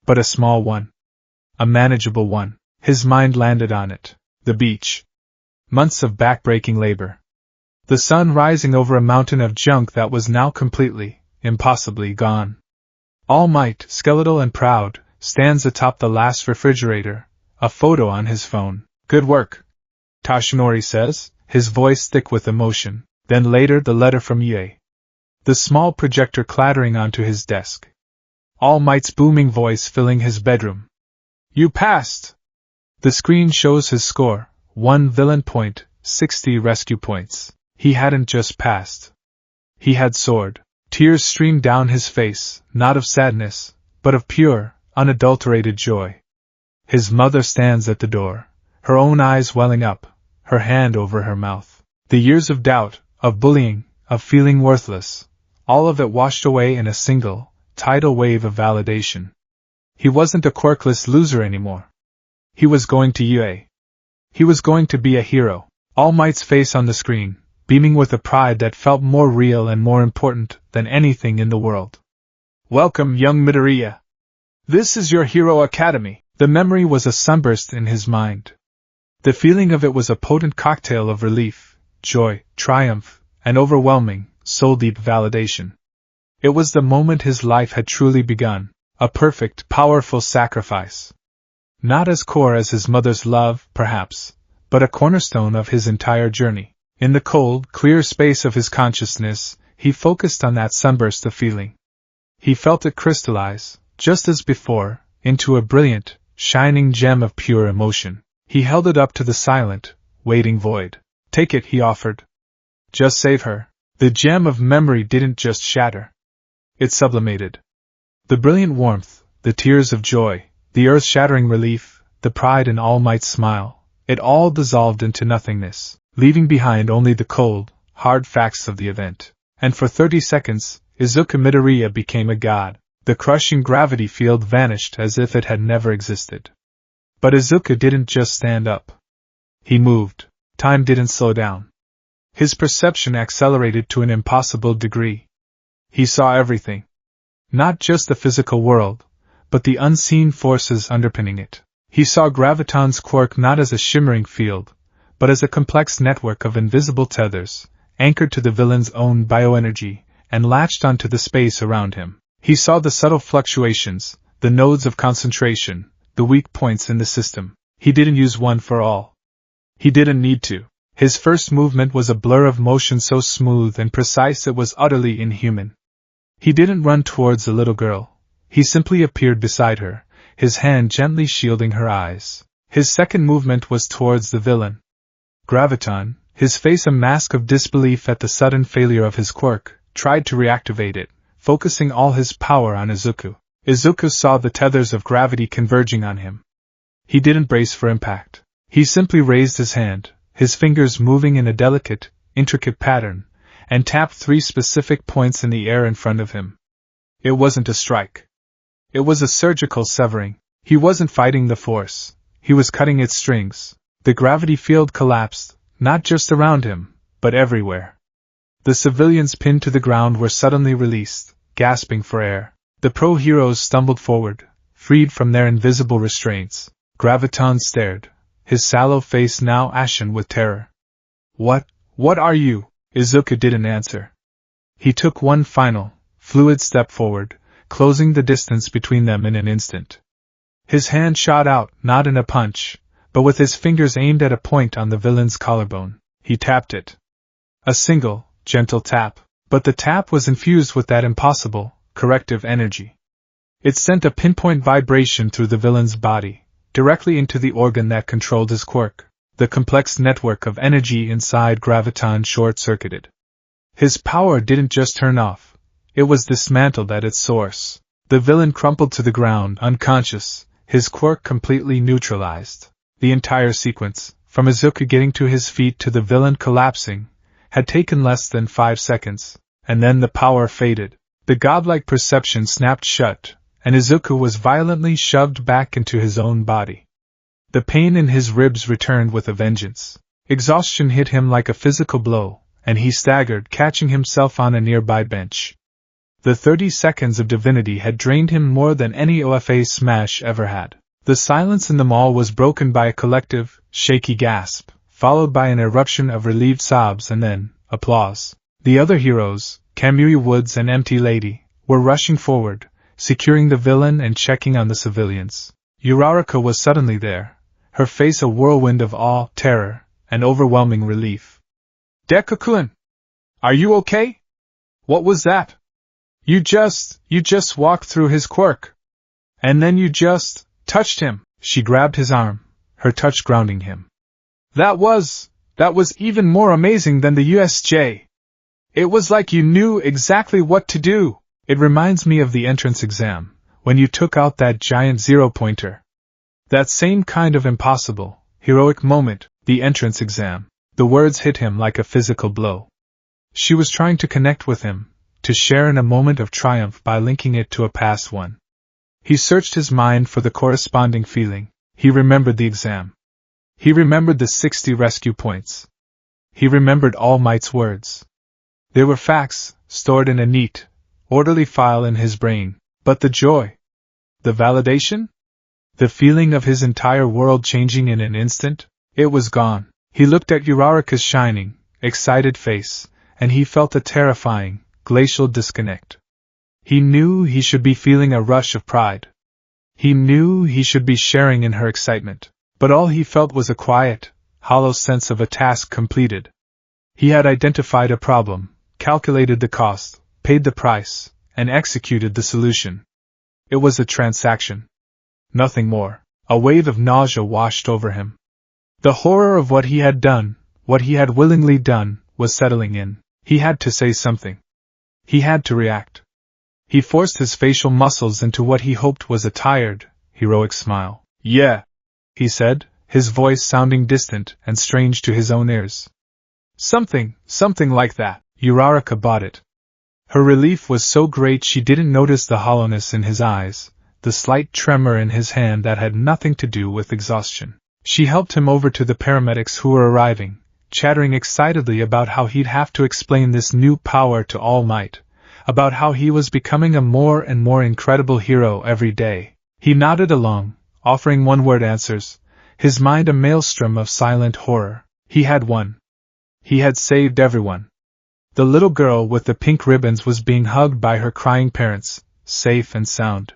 But a small one. A manageable one. His mind landed on it. The beach. Months of back-breaking labor. The sun rising over a mountain of junk that was now completely, impossibly gone. All Might, skeletal and proud, stands atop the last refrigerator, a photo on his phone. Good work, Tashinori says, his voice thick with emotion. Then later the letter from Ie. The small projector clattering onto his desk. All Might's booming voice filling his bedroom. You passed! The screen shows his score, 1 villain point, 60 rescue points. He hadn't just passed. He had soared. Tears streamed down his face, not of sadness, but of pure, unadulterated joy. His mother stands at the door, her own eyes welling up, her hand over her mouth. The years of doubt, of bullying, of feeling worthless, all of it washed away in a single, tidal wave of validation. He wasn't a quirkless loser anymore. He was going to UA. He was going to be a hero. All Might's face on the screen, beaming with a pride that felt more real and more important than anything in the world. Welcome, young Midoriya. This is your Hero Academy. The memory was a sunburst in his mind. The feeling of it was a potent cocktail of relief, joy, triumph, and overwhelming, soul-deep validation. It was the moment his life had truly begun, a perfect, powerful sacrifice. Not as core as his mother's love, perhaps, but a cornerstone of his entire journey. In the cold, clear space of his consciousness, he focused on that sunburst of feeling. He felt it crystallize, just as before, into a brilliant, shining gem of pure emotion. He held it up to the silent, waiting void. Take it, he offered. Just save her. The gem of memory didn't just shatter. It sublimated. The brilliant warmth, the tears of joy, the earth-shattering relief, the pride in All Might's smile, it all dissolved into nothingness, leaving behind only the cold, hard facts of the event. And for 30 seconds, Izuku Midoriya became a god. The crushing gravity field vanished as if it had never existed. But Izuku didn't just stand up. He moved. Time didn't slow down. His perception accelerated to an impossible degree. He saw everything. Not just the physical world, but the unseen forces underpinning it. He saw Graviton's quirk not as a shimmering field, but as a complex network of invisible tethers, anchored to the villain's own bioenergy, and latched onto the space around him. He saw the subtle fluctuations, the nodes of concentration, the weak points in the system. He didn't use one for all. He didn't need to. His first movement was a blur of motion so smooth and precise it was utterly inhuman. He didn't run towards the little girl. He simply appeared beside her, his hand gently shielding her eyes. His second movement was towards the villain. Graviton, his face a mask of disbelief at the sudden failure of his quirk, tried to reactivate it, focusing all his power on Izuku. Izuku saw the tethers of gravity converging on him. He didn't brace for impact. He simply raised his hand, his fingers moving in a delicate, intricate pattern, and tapped 3 specific points in the air in front of him. It wasn't a strike. It was a surgical severing. He wasn't fighting the force. He was cutting its strings. The gravity field collapsed, not just around him, but everywhere. The civilians pinned to the ground were suddenly released, gasping for air. The pro-heroes stumbled forward, freed from their invisible restraints. Graviton stared, his sallow face now ashen with terror. What are you? Izuku didn't answer. He took one final, fluid step forward, closing the distance between them in an instant. His hand shot out, not in a punch, but with his fingers aimed at a point on the villain's collarbone. He tapped it. A single, gentle tap, but the tap was infused with that impossible, corrective energy. It sent a pinpoint vibration through the villain's body, directly into the organ that controlled his quirk. The complex network of energy inside Graviton short-circuited. His power didn't just turn off, it was dismantled at its source. The villain crumpled to the ground, unconscious, his quirk completely neutralized. The entire sequence, from Izuku getting to his feet to the villain collapsing, had taken less than 5 seconds, and then the power faded. The godlike perception snapped shut, and Izuku was violently shoved back into his own body. The pain in his ribs returned with a vengeance. Exhaustion hit him like a physical blow, and he staggered, catching himself on a nearby bench. The 30 seconds of divinity had drained him more than any OFA smash ever had. The silence in the mall was broken by a collective, shaky gasp, followed by an eruption of relieved sobs and then, applause. The other heroes, Kamui Woods and Empty Lady, were rushing forward, securing the villain and checking on the civilians. Uraraka was suddenly there, her face a whirlwind of awe, terror, and overwhelming relief. Deku-kun! Are you okay? What was that? You just walked through his quirk. And then you just touched him. She grabbed his arm, her touch grounding him. That was even more amazing than the USJ. It was like you knew exactly what to do. It reminds me of the entrance exam, when you took out that giant zero-pointer. That same kind of impossible, heroic moment, the entrance exam. The words hit him like a physical blow. She was trying to connect with him, to share in a moment of triumph by linking it to a past one. He searched his mind for the corresponding feeling. He remembered the exam. He remembered the 60 rescue points. He remembered All Might's words. They were facts, stored in a neat, orderly file in his brain. But the joy, the validation, the feeling of his entire world changing in an instant, it was gone. He looked at Uraraka's shining, excited face, and he felt a terrifying, glacial disconnect. He knew he should be feeling a rush of pride. He knew he should be sharing in her excitement, but all he felt was a quiet, hollow sense of a task completed. He had identified a problem, calculated the cost, paid the price, and executed the solution. It was a transaction. Nothing more. A wave of nausea washed over him. The horror of what he had done, what he had willingly done, was settling in. He had to say something. He had to react. He forced his facial muscles into what he hoped was a tired, heroic smile. "Yeah," he said, his voice sounding distant and strange to his own ears. Something like that." Uraraka bought it. Her relief was so great she didn't notice the hollowness in his eyes, the slight tremor in his hand that had nothing to do with exhaustion. She helped him over to the paramedics who were arriving, chattering excitedly about how he'd have to explain this new power to All Might, about how he was becoming a more and more incredible hero every day. He nodded along, offering one-word answers, his mind a maelstrom of silent horror. He had won. He had saved everyone. The little girl with the pink ribbons was being hugged by her crying parents, safe and sound.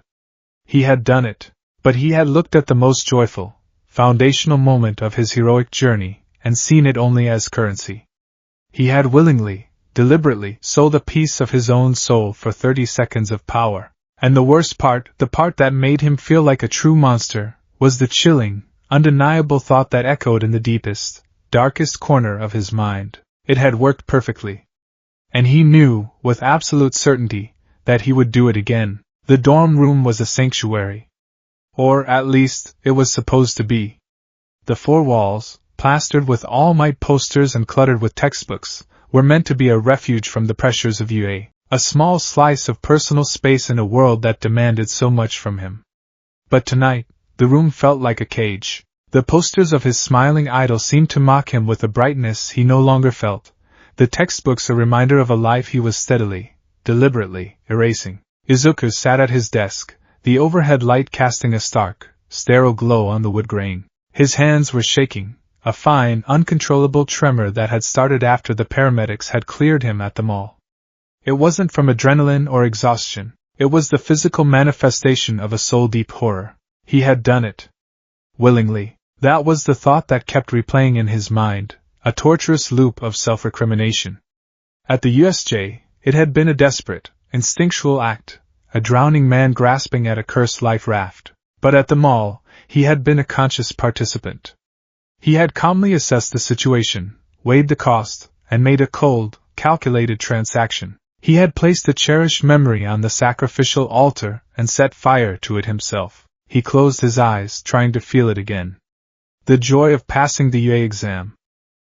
He had done it, but he had looked at the most joyful, foundational moment of his heroic journey, and seen it only as currency. He had willingly, deliberately, sold a piece of his own soul for 30 seconds of power. And the worst part, the part that made him feel like a true monster, was the chilling, undeniable thought that echoed in the deepest, darkest corner of his mind. It had worked perfectly. And he knew, with absolute certainty, that he would do it again. The dorm room was a sanctuary. Or, at least, it was supposed to be. The four walls, plastered with All Might posters and cluttered with textbooks, were meant to be a refuge from the pressures of UA, a small slice of personal space in a world that demanded so much from him. But tonight, the room felt like a cage. The posters of his smiling idol seemed to mock him with a brightness he no longer felt, the textbooks a reminder of a life he was steadily, deliberately, erasing. Izuku sat at his desk, the overhead light casting a stark, sterile glow on the wood grain. His hands were shaking, a fine, uncontrollable tremor that had started after the paramedics had cleared him at the mall. It wasn't from adrenaline or exhaustion, it was the physical manifestation of a soul-deep horror. He had done it. Willingly. That was the thought that kept replaying in his mind, a torturous loop of self-recrimination. At the USJ, it had been a desperate, instinctual act, a drowning man grasping at a cursed life raft. But at the mall, he had been a conscious participant. He had calmly assessed the situation, weighed the cost, and made a cold, calculated transaction. He had placed a cherished memory on the sacrificial altar and set fire to it himself. He closed his eyes, trying to feel it again. The joy of passing the UA exam.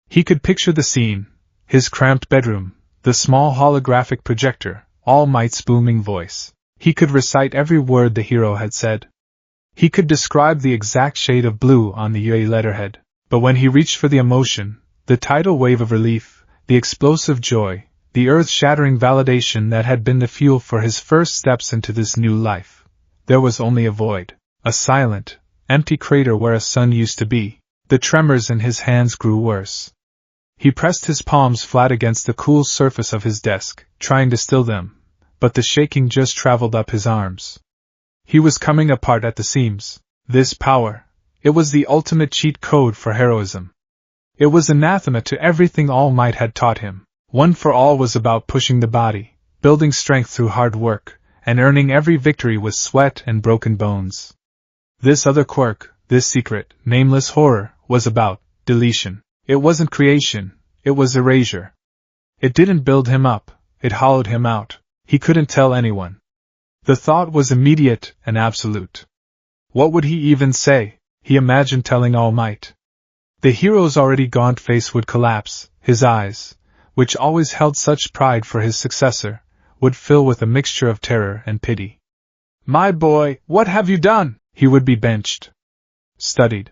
He could picture the scene, his cramped bedroom, the small holographic projector, All Might's booming voice. He could recite every word the hero had said. He could describe the exact shade of blue on the UA letterhead. But when he reached for the emotion, the tidal wave of relief, the explosive joy, the earth-shattering validation that had been the fuel for his first steps into this new life, there was only a void, a silent, empty crater where a sun used to be. The tremors in his hands grew worse. He pressed his palms flat against the cool surface of his desk, trying to still them, but the shaking just traveled up his arms. He was coming apart at the seams. This power, it was the ultimate cheat code for heroism. It was anathema to everything All Might had taught him. One for All was about pushing the body, building strength through hard work, and earning every victory with sweat and broken bones. This other quirk, this secret, nameless horror, was about deletion. It wasn't creation, it was erasure. It didn't build him up, it hollowed him out. He couldn't tell anyone. The thought was immediate and absolute. What would he even say? He imagined telling All Might. The hero's already gaunt face would collapse, his eyes, which always held such pride for his successor, would fill with a mixture of terror and pity. "My boy, what have you done?" He would be benched, studied,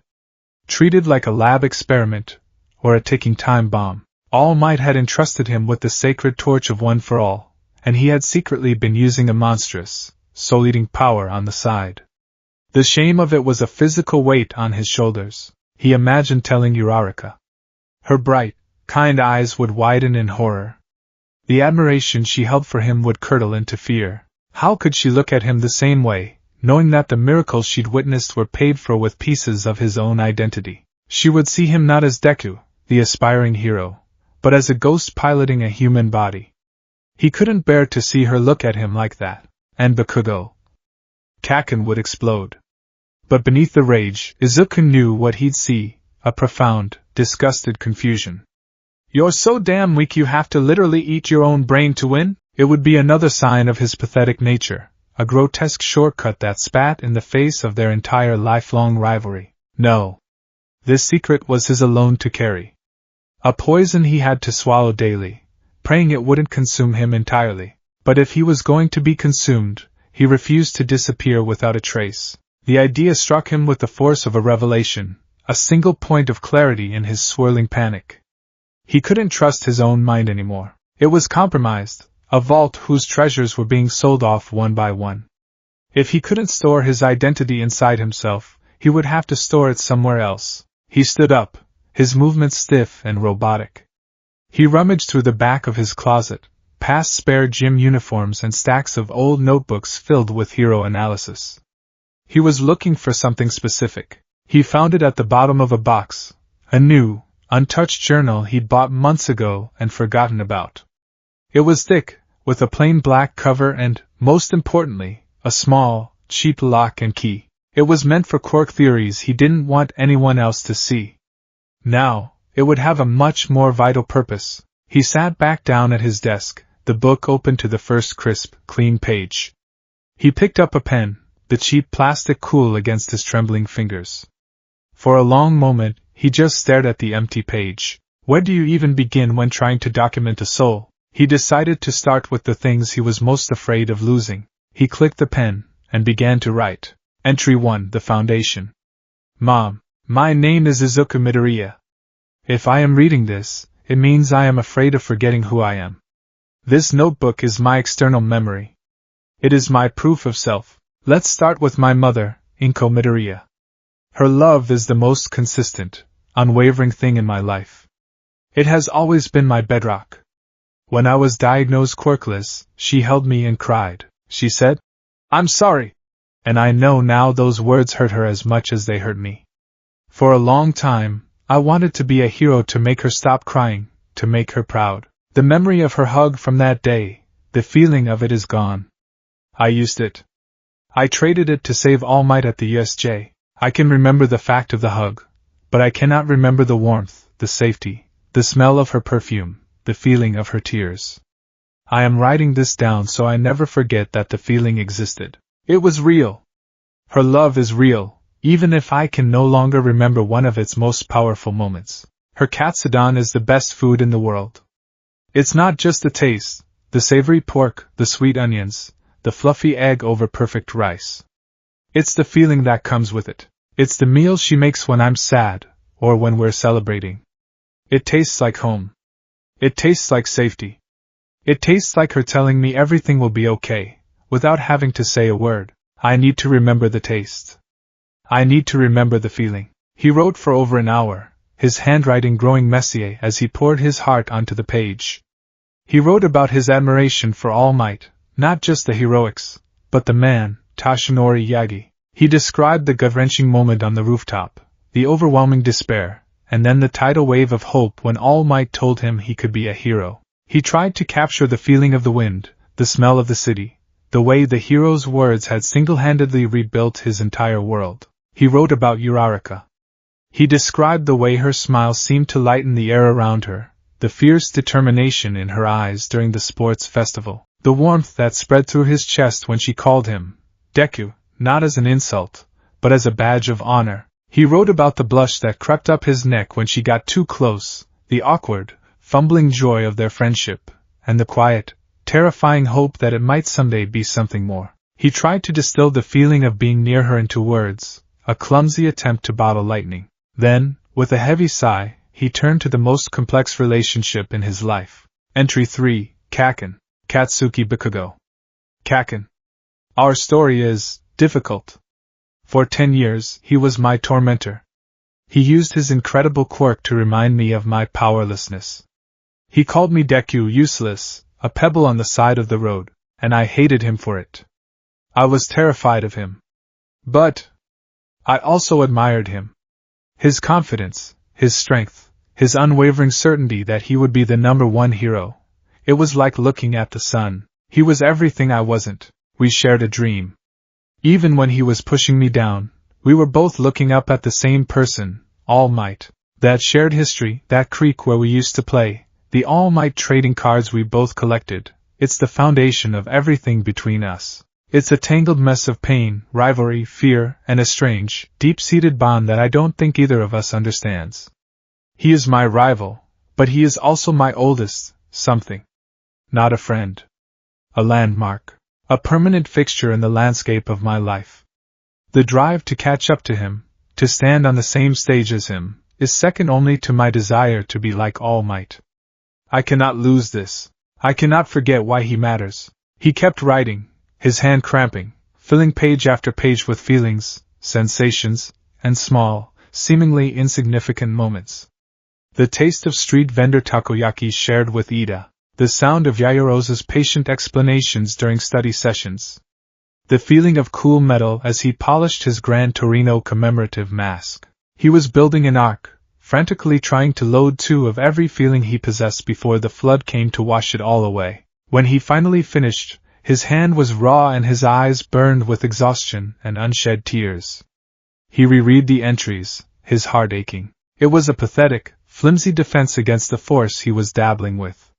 treated like a lab experiment, or a ticking time bomb. All Might had entrusted him with the sacred torch of One for All, and he had secretly been using a monstrous, soul-eating power on the side. The shame of it was a physical weight on his shoulders. He imagined telling Uraraka. Her bright, kind eyes would widen in horror. The admiration she held for him would curdle into fear. How could she look at him the same way, knowing that the miracles she'd witnessed were paid for with pieces of his own identity? She would see him not as Deku, the aspiring hero, but as a ghost piloting a human body. He couldn't bear to see her look at him like that, and Bakugo Kaken would explode. But beneath the rage, Izuku knew what he'd see, a profound, disgusted confusion. You're so damn weak you have to literally eat your own brain to win? It would be another sign of his pathetic nature, a grotesque shortcut that spat in the face of their entire lifelong rivalry. No. This secret was his alone to carry. A poison he had to swallow daily, praying it wouldn't consume him entirely. But if he was going to be consumed, he refused to disappear without a trace. The idea struck him with the force of a revelation, a single point of clarity in his swirling panic. He couldn't trust his own mind anymore. It was compromised, a vault whose treasures were being sold off one by one. If he couldn't store his identity inside himself, he would have to store it somewhere else. He stood up, his movements stiff and robotic. He rummaged through the back of his closet, past spare gym uniforms and stacks of old notebooks filled with hero analysis. He was looking for something specific. He found it at the bottom of a box, a new, untouched journal he'd bought months ago and forgotten about. It was thick, with a plain black cover and, most importantly, a small, cheap lock and key. It was meant for quirk theories he didn't want anyone else to see. Now, it would have a much more vital purpose. He sat back down at his desk, the book open to the first crisp, clean page. He picked up a pen, the cheap plastic cool against his trembling fingers. For a long moment, he just stared at the empty page. Where do you even begin when trying to document a soul? He decided to start with the things he was most afraid of losing. He clicked the pen, and began to write. Entry 1, the foundation. Mom, my name is Izuku Midoriya. If I am reading this, it means I am afraid of forgetting who I am. This notebook is my external memory. It is my proof of self. Let's start with my mother, Inko Midoriya. Her love is the most consistent, unwavering thing in my life. It has always been my bedrock. When I was diagnosed quirkless, she held me and cried. She said, "I'm sorry." And I know now those words hurt her as much as they hurt me. For a long time, I wanted to be a hero to make her stop crying, to make her proud. The memory of her hug from that day, the feeling of it is gone. I used it. I traded it to save All Might at the USJ. I can remember the fact of the hug, but I cannot remember the warmth, the safety, the smell of her perfume, the feeling of her tears. I am writing this down so I never forget that the feeling existed. It was real. Her love is real, even if I can no longer remember one of its most powerful moments. Her katsudon is the best food in the world. It's not just the taste, the savory pork, the sweet onions, the fluffy egg over perfect rice. It's the feeling that comes with it. It's the meal she makes when I'm sad, or when we're celebrating. It tastes like home. It tastes like safety. It tastes like her telling me everything will be okay, without having to say a word. I need to remember the taste. I need to remember the feeling. He wrote for over an hour, his handwriting growing messy as he poured his heart onto the page. He wrote about his admiration for All Might, not just the heroics, but the man, Tashinori Yagi. He described the gut-wrenching moment on the rooftop, the overwhelming despair, and then the tidal wave of hope when All Might told him he could be a hero. He tried to capture the feeling of the wind, the smell of the city, the way the hero's words had single-handedly rebuilt his entire world. He wrote about Uraraka. He described the way her smile seemed to lighten the air around her, the fierce determination in her eyes during the sports festival, the warmth that spread through his chest when she called him Deku, not as an insult, but as a badge of honor. He wrote about the blush that crept up his neck when she got too close, the awkward, fumbling joy of their friendship, and the quiet, terrifying hope that it might someday be something more. He tried to distill the feeling of being near her into words, a clumsy attempt to bottle lightning. Then, with a heavy sigh, he turned to the most complex relationship in his life. Entry 3, Kaken, Katsuki Bikugo. Kaken. Our story is difficult. For 10 years, he was my tormentor. He used his incredible quirk to remind me of my powerlessness. He called me Deku, useless, a pebble on the side of the road, and I hated him for it. I was terrified of him. But I also admired him. His confidence, his strength, his unwavering certainty that he would be the #1 hero. It was like looking at the sun. He was everything I wasn't. We shared a dream. Even when he was pushing me down, we were both looking up at the same person, All Might. That shared history, that creek where we used to play, The All Might trading cards we both collected. It's the foundation of everything between us. It's a tangled mess of pain, rivalry, fear, and a strange, deep-seated bond that I don't think either of us understands. He is my rival, but he is also my oldest something. Not a friend. A landmark. A permanent fixture in the landscape of my life. The drive to catch up to him, to stand on the same stage as him, is second only to my desire to be like All Might. I cannot lose this. I cannot forget why he matters. He kept writing, his hand cramping, filling page after page with feelings, sensations, and small, seemingly insignificant moments. The taste of street vendor takoyaki shared with Ida, the sound of Yayarosa's patient explanations during study sessions. The feeling of cool metal as he polished his Gran Torino commemorative mask. He was building an ark, frantically trying to load two of every feeling he possessed before the flood came to wash it all away. When he finally finished, his hand was raw and his eyes burned with exhaustion and unshed tears. He reread the entries, his heart aching. It was a pathetic, flimsy defense against the force he was dabbling with.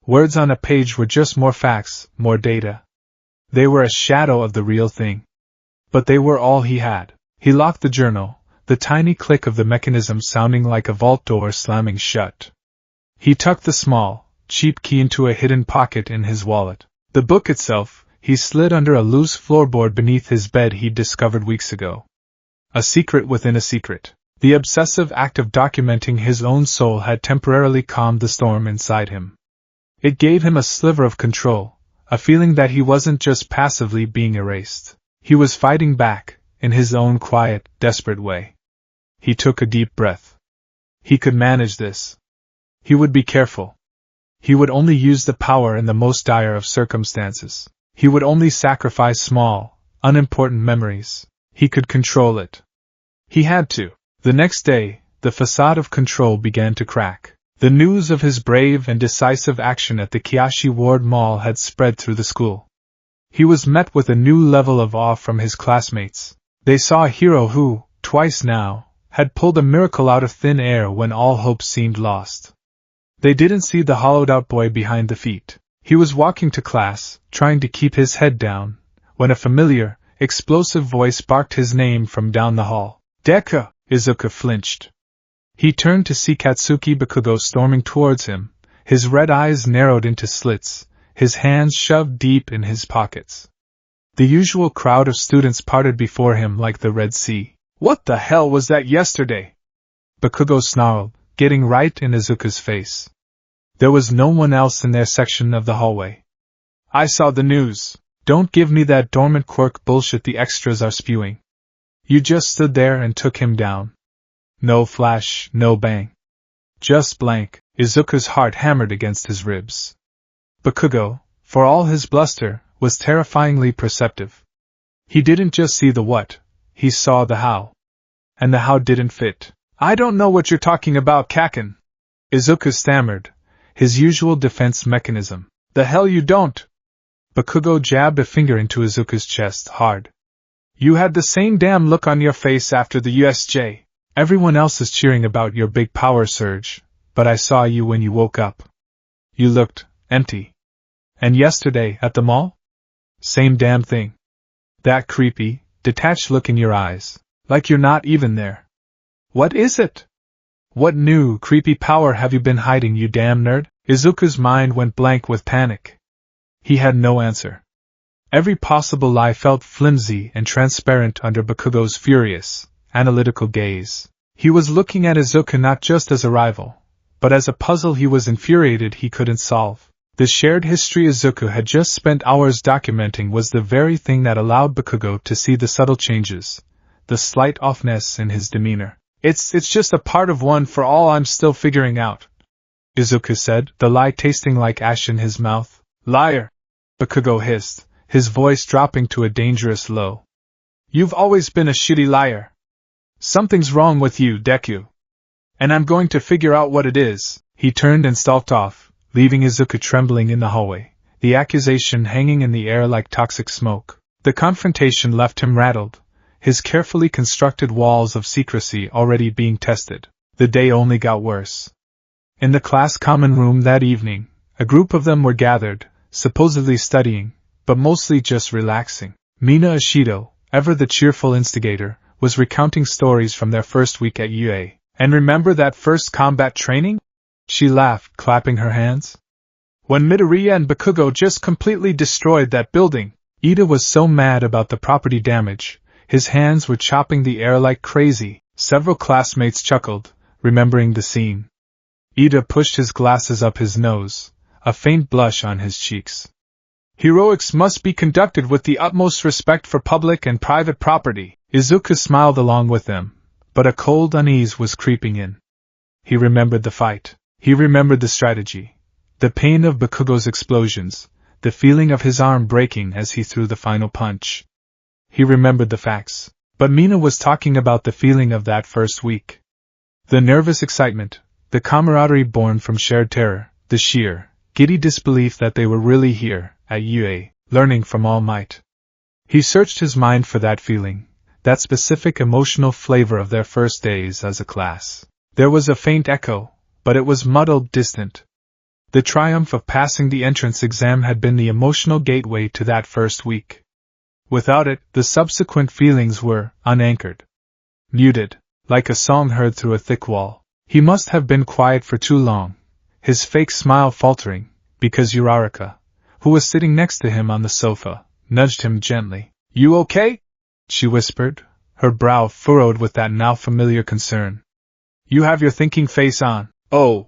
Words on a page were just more facts, more data. They were a shadow of the real thing. But they were all he had. He locked the journal, the tiny click of the mechanism sounding like a vault door slamming shut. He tucked the small, cheap key into a hidden pocket in his wallet. The book itself, he slid under a loose floorboard beneath his bed he'd discovered weeks ago. A secret within a secret. The obsessive act of documenting his own soul had temporarily calmed the storm inside him. It gave him a sliver of control, a feeling that he wasn't just passively being erased. He was fighting back, in his own quiet, desperate way. He took a deep breath. He could manage this. He would be careful. He would only use the power in the most dire of circumstances. He would only sacrifice small, unimportant memories. He could control it. He had to. The next day, the facade of control began to crack. The news of his brave and decisive action at the Kiyoshi Ward Mall had spread through the school. He was met with a new level of awe from his classmates. They saw a hero who, twice now, had pulled a miracle out of thin air when all hope seemed lost. They didn't see the hollowed-out boy behind the feet. He was walking to class, trying to keep his head down, when a familiar, explosive voice barked his name from down the hall. Deku! Izuku flinched. He turned to see Katsuki Bakugo storming towards him, his red eyes narrowed into slits, his hands shoved deep in his pockets. The usual crowd of students parted before him like the Red Sea. What the hell was that yesterday? Bakugo snarled, getting right in Izuku's face. There was no one else in their section of the hallway. I saw the news. Don't give me that dormant quirk bullshit the extras are spewing. You just stood there and took him down. No flash, no bang. Just blank. Izuku's heart hammered against his ribs. Bakugo, for all his bluster, was terrifyingly perceptive. He didn't just see the what, he saw the how. And the how didn't fit. I don't know what you're talking about, Kaken. Izuku stammered, his usual defense mechanism. The hell you don't? Bakugo jabbed a finger into Izuku's chest hard. You had the same damn look on your face after the USJ. Everyone else is cheering about your big power surge, but I saw you when you woke up. You looked empty. And yesterday, at the mall? Same damn thing. That creepy, detached look in your eyes, like you're not even there. What is it? What new, creepy power have you been hiding, you damn nerd? Izuku's mind went blank with panic. He had no answer. Every possible lie felt flimsy and transparent under Bakugo's furious, analytical gaze. He was looking at Izuku not just as a rival, but as a puzzle he was infuriated he couldn't solve. The shared history Izuku had just spent hours documenting was the very thing that allowed Bakugo to see the subtle changes, the slight offness in his demeanor. It's just a part of one for all I'm still figuring out, Izuku said, the lie tasting like ash in his mouth. Liar! Bakugo hissed, his voice dropping to a dangerous low. You've always been a shitty liar. Something's wrong with you, Deku. And I'm going to figure out what it is. He turned and stalked off, leaving Izuku trembling in the hallway, the accusation hanging in the air like toxic smoke. The confrontation left him rattled, his carefully constructed walls of secrecy already being tested. The day only got worse. In the class common room that evening, a group of them were gathered, supposedly studying, but mostly just relaxing. Mina Ashido, ever the cheerful instigator, was recounting stories from their first week at UA. And remember that first combat training? She laughed, clapping her hands. When Midoriya and Bakugo just completely destroyed that building. Ida was so mad about the property damage, his hands were chopping the air like crazy. Several classmates chuckled, remembering the scene. Ida pushed his glasses up his nose, a faint blush on his cheeks. Heroics must be conducted with the utmost respect for public and private property. Izuku smiled along with them, but a cold unease was creeping in. He remembered the fight. He remembered the strategy. The pain of Bakugo's explosions, the feeling of his arm breaking as he threw the final punch. He remembered the facts, but Mina was talking about the feeling of that first week. The nervous excitement, the camaraderie born from shared terror, the sheer, giddy disbelief that they were really here, at UA, learning from All Might. He searched his mind for that feeling, that specific emotional flavor of their first days as a class. There was a faint echo, but it was muddled, distant. The triumph of passing the entrance exam had been the emotional gateway to that first week. Without it, the subsequent feelings were unanchored. Muted, like a song heard through a thick wall. He must have been quiet for too long, his fake smile faltering, because Uraraka, who was sitting next to him on the sofa, nudged him gently. "You okay?" she whispered, her brow furrowed with that now familiar concern. "You have your thinking face on." "Oh.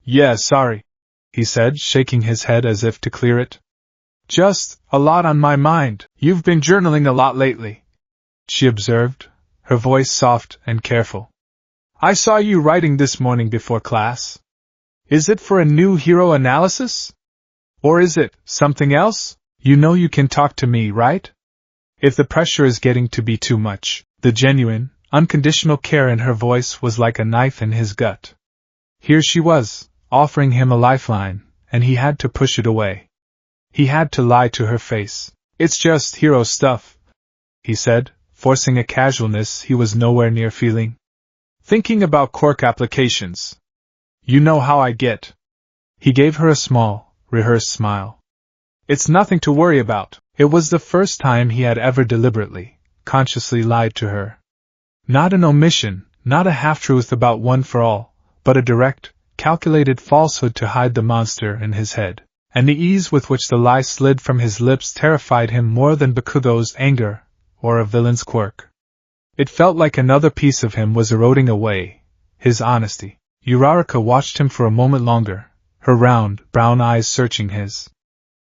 Yeah, sorry," he said, shaking his head as if to clear it. "Just a lot on my mind. You've been journaling a lot lately," she observed, her voice soft and careful. "I saw you writing this morning before class. Is it for a new hero analysis? Or is it something else? You know you can talk to me, right? If the pressure is getting to be too much." The genuine, unconditional care in her voice was like a knife in his gut. Here she was, offering him a lifeline, and he had to push it away. He had to lie to her face. "It's just hero stuff," he said, forcing a casualness he was nowhere near feeling. "Thinking about quirk applications. You know how I get." He gave her a small, rehearsed smile. "It's nothing to worry about." It was the first time he had ever deliberately, consciously lied to her. Not an omission, not a half-truth about One for All, but a direct, calculated falsehood to hide the monster in his head. And the ease with which the lie slid from his lips terrified him more than Bakugo's anger, or a villain's quirk. It felt like another piece of him was eroding away, his honesty. Uraraka watched him for a moment longer, her round, brown eyes searching his.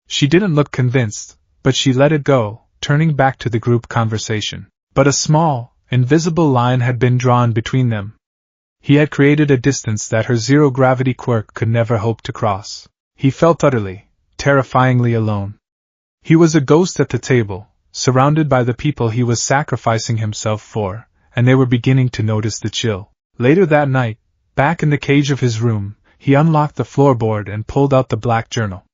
She didn't look convinced, but she let it go, turning back to the group conversation. But a small, invisible line had been drawn between them. He had created a distance that her zero-gravity quirk could never hope to cross. He felt utterly, terrifyingly alone. He was a ghost at the table, surrounded by the people he was sacrificing himself for, and they were beginning to notice the chill. Later that night, back in the cage of his room, he unlocked the floorboard and pulled out the black journal.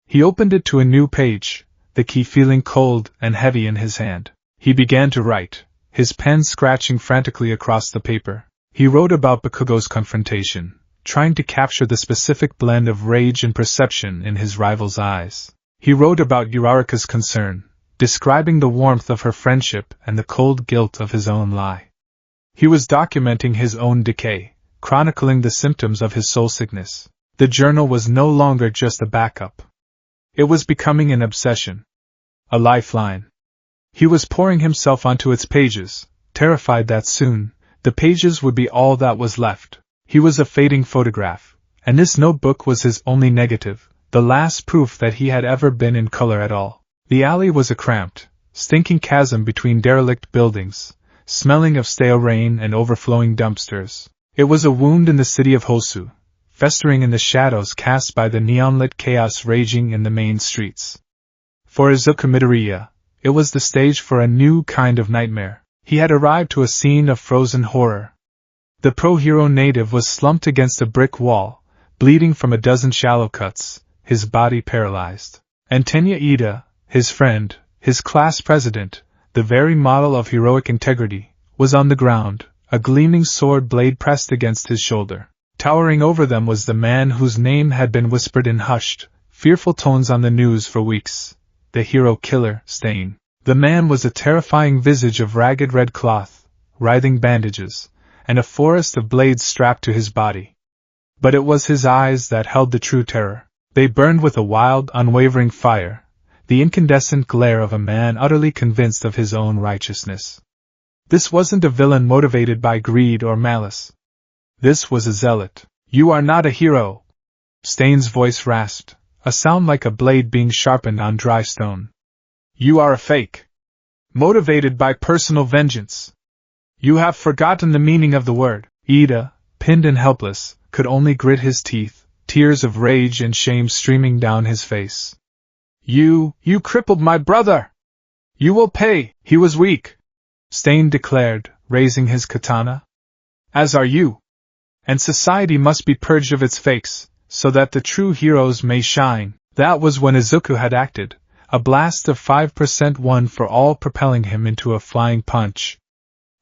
He opened it to a new page, the key feeling cold and heavy in his hand. He began to write, his pen scratching frantically across the paper. He wrote about Bakugo's confrontation, trying to capture the specific blend of rage and perception in his rival's eyes. He wrote about Uraraka's concern, describing the warmth of her friendship and the cold guilt of his own lie. He was documenting his own decay, chronicling the symptoms of his soul sickness. The journal was no longer just a backup. It was becoming an obsession. A lifeline. He was pouring himself onto its pages, terrified that soon, the pages would be all that was left. He was a fading photograph, and this notebook was his only negative, the last proof that he had ever been in color at all. The alley was a cramped, stinking chasm between derelict buildings, smelling of stale rain and overflowing dumpsters. It was a wound in the city of Hosu, festering in the shadows cast by the neon-lit chaos raging in the main streets. For Izuku Midoriya, it was the stage for a new kind of nightmare. He had arrived to a scene of frozen horror. The pro-hero native was slumped against a brick wall, bleeding from a dozen shallow cuts, his body paralyzed. And Tenya Ida, his friend, his class president, the very model of heroic integrity, was on the ground, a gleaming sword blade pressed against his shoulder. Towering over them was the man whose name had been whispered in hushed, fearful tones on the news for weeks, the hero killer, Stain. The man was a terrifying visage of ragged red cloth, writhing bandages, and a forest of blades strapped to his body. But it was his eyes that held the true terror. They burned with a wild, unwavering fire, the incandescent glare of a man utterly convinced of his own righteousness. This wasn't a villain motivated by greed or malice. This was a zealot. "You are not a hero," Stain's voice rasped, a sound like a blade being sharpened on dry stone. "You are a fake. Motivated by personal vengeance. You have forgotten the meaning of the word." Ida, pinned and helpless, could only grit his teeth, tears of rage and shame streaming down his face. You crippled my brother! You will pay!" "He was weak," Stain declared, raising his katana. "As are you. And society must be purged of its fakes, so that the true heroes may shine." That was when Izuku had acted, a blast of 5% one for all, propelling him into a flying punch.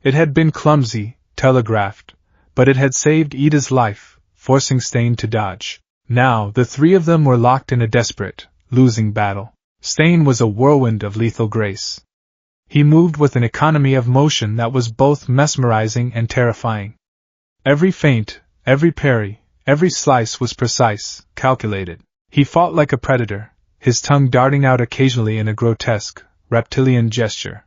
It had been clumsy, telegraphed, but it had saved Ida's life, forcing Stain to dodge. Now the three of them were locked in a desperate, losing battle. Stain was a whirlwind of lethal grace. He moved with an economy of motion that was both mesmerizing and terrifying. Every feint, every parry, every slice was precise, calculated. He fought like a predator, his tongue darting out occasionally in a grotesque, reptilian gesture.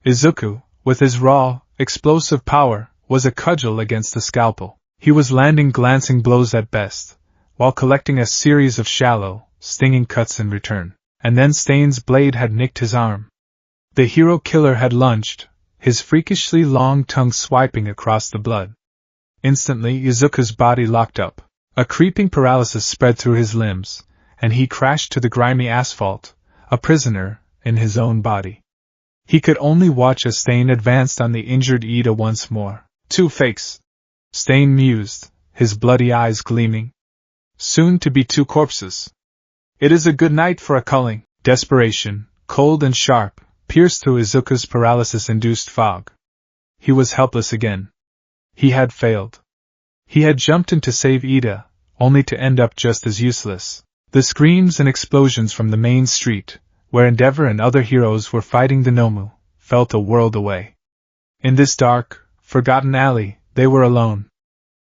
Izuku, with his raw, explosive power, was a cudgel against the scalpel. He was landing glancing blows at best, while collecting a series of shallow, stinging cuts in return. And then Stain's blade had nicked his arm. The hero killer had lunged, his freakishly long tongue swiping across the blood. Instantly Izuku's body locked up. A creeping paralysis spread through his limbs, and he crashed to the grimy asphalt, a prisoner in his own body. He could only watch as Stain advanced on the injured Ida once more. "Two fakes," Stain mused, his bloody eyes gleaming. "Soon to be two corpses. It is a good night for a culling." Desperation, cold and sharp, pierced through Izuku's paralysis-induced fog. He was helpless again. He had failed. He had jumped in to save Ida, only to end up just as useless. The screams and explosions from the main street, where Endeavor and other heroes were fighting the Nomu, felt a world away. In this dark, forgotten alley, they were alone.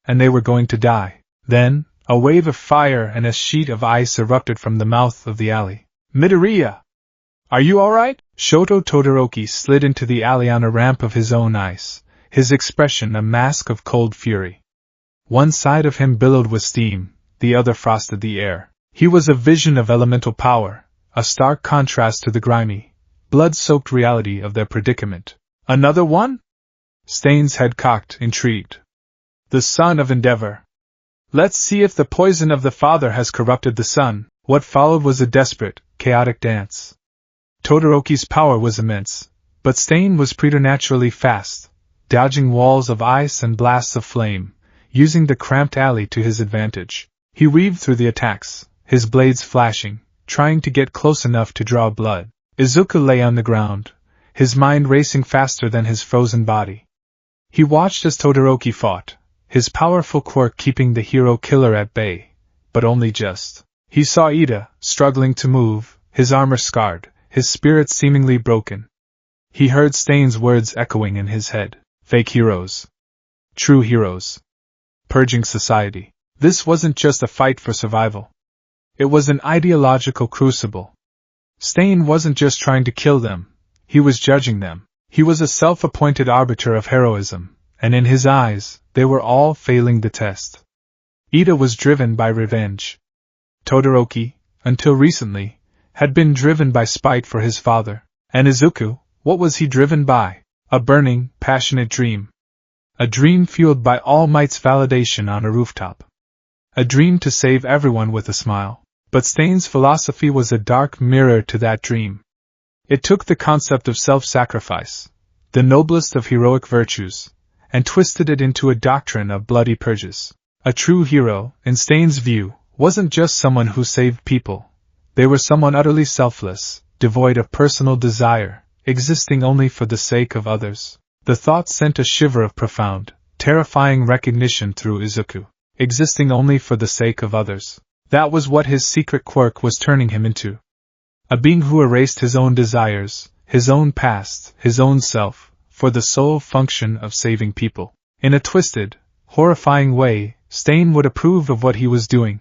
And they were going to die. Then, a wave of fire and a sheet of ice erupted from the mouth of the alley. "Midoriya! Are you alright?" Shoto Todoroki slid into the alley on a ramp of his own ice, his expression a mask of cold fury. One side of him billowed with steam, the other frosted the air. He was a vision of elemental power, a stark contrast to the grimy, blood-soaked reality of their predicament. "Another one?" Stain's head cocked, intrigued. "The son of Endeavor. Let's see if the poison of the father has corrupted the son." What followed was a desperate, chaotic dance. Todoroki's power was immense, but Stain was preternaturally fast, dodging walls of ice and blasts of flame, using the cramped alley to his advantage. He weaved through the attacks, his blades flashing, trying to get close enough to draw blood. Izuku lay on the ground, his mind racing faster than his frozen body. He watched as Todoroki fought, his powerful quirk keeping the hero killer at bay, but only just. He saw Ida, struggling to move, his armor scarred, his spirit seemingly broken. He heard Stain's words echoing in his head. Fake heroes. True heroes. Purging society. This wasn't just a fight for survival. It was an ideological crucible. Stain wasn't just trying to kill them, he was judging them. He was a self-appointed arbiter of heroism, and in his eyes, they were all failing the test. Ida was driven by revenge. Todoroki, until recently, had been driven by spite for his father. And Izuku, what was he driven by? A burning, passionate dream. A dream fueled by All Might's validation on a rooftop. A dream to save everyone with a smile. But Stain's philosophy was a dark mirror to that dream. It took the concept of self-sacrifice, the noblest of heroic virtues, and twisted it into a doctrine of bloody purges. A true hero, in Stain's view, wasn't just someone who saved people. They were someone utterly selfless, devoid of personal desire, existing only for the sake of others. The thought sent a shiver of profound, terrifying recognition through Izuku. existing only for the sake of others. That was what his secret quirk was turning him into. A being who erased his own desires, his own past, his own self, for the sole function of saving people. In a twisted, horrifying way, Stain would approve of what he was doing.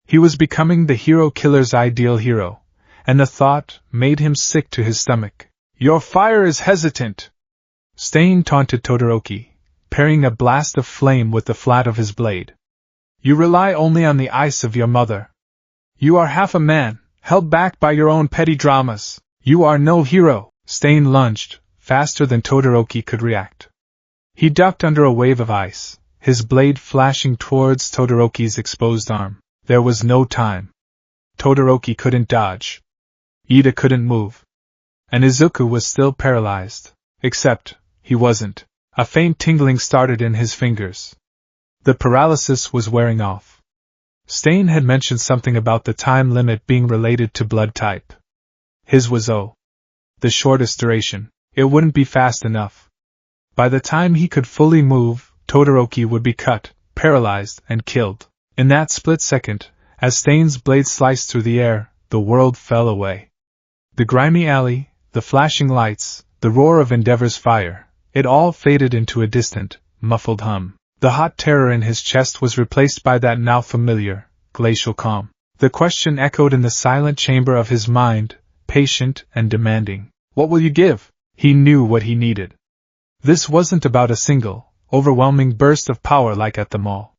He was becoming the hero killer's ideal hero, and the thought made him sick to his stomach. "Your fire is hesitant!" Stain taunted Todoroki, parrying a blast of flame with the flat of his blade. "You rely only on the ice of your mother. You are half a man, held back by your own petty dramas. You are no hero!" Stain lunged, faster than Todoroki could react. He ducked under a wave of ice, his blade flashing towards Todoroki's exposed arm. There was no time. Todoroki couldn't dodge. Ida couldn't move. And Izuku was still paralyzed. Except, he wasn't. A faint tingling started in his fingers. The paralysis was wearing off. Stain had mentioned something about the time limit being related to blood type. His was the shortest duration. It wouldn't be fast enough. By the time he could fully move, Todoroki would be cut, paralyzed, and killed. In that split second, as Stain's blade sliced through the air, the world fell away. The grimy alley, the flashing lights, the roar of Endeavor's fire, it all faded into a distant, muffled hum. The hot terror in his chest was replaced by that now familiar, glacial calm. The question echoed in the silent chamber of his mind, patient and demanding. "What will you give?" He knew what he needed. This wasn't about a single, overwhelming burst of power like at the mall.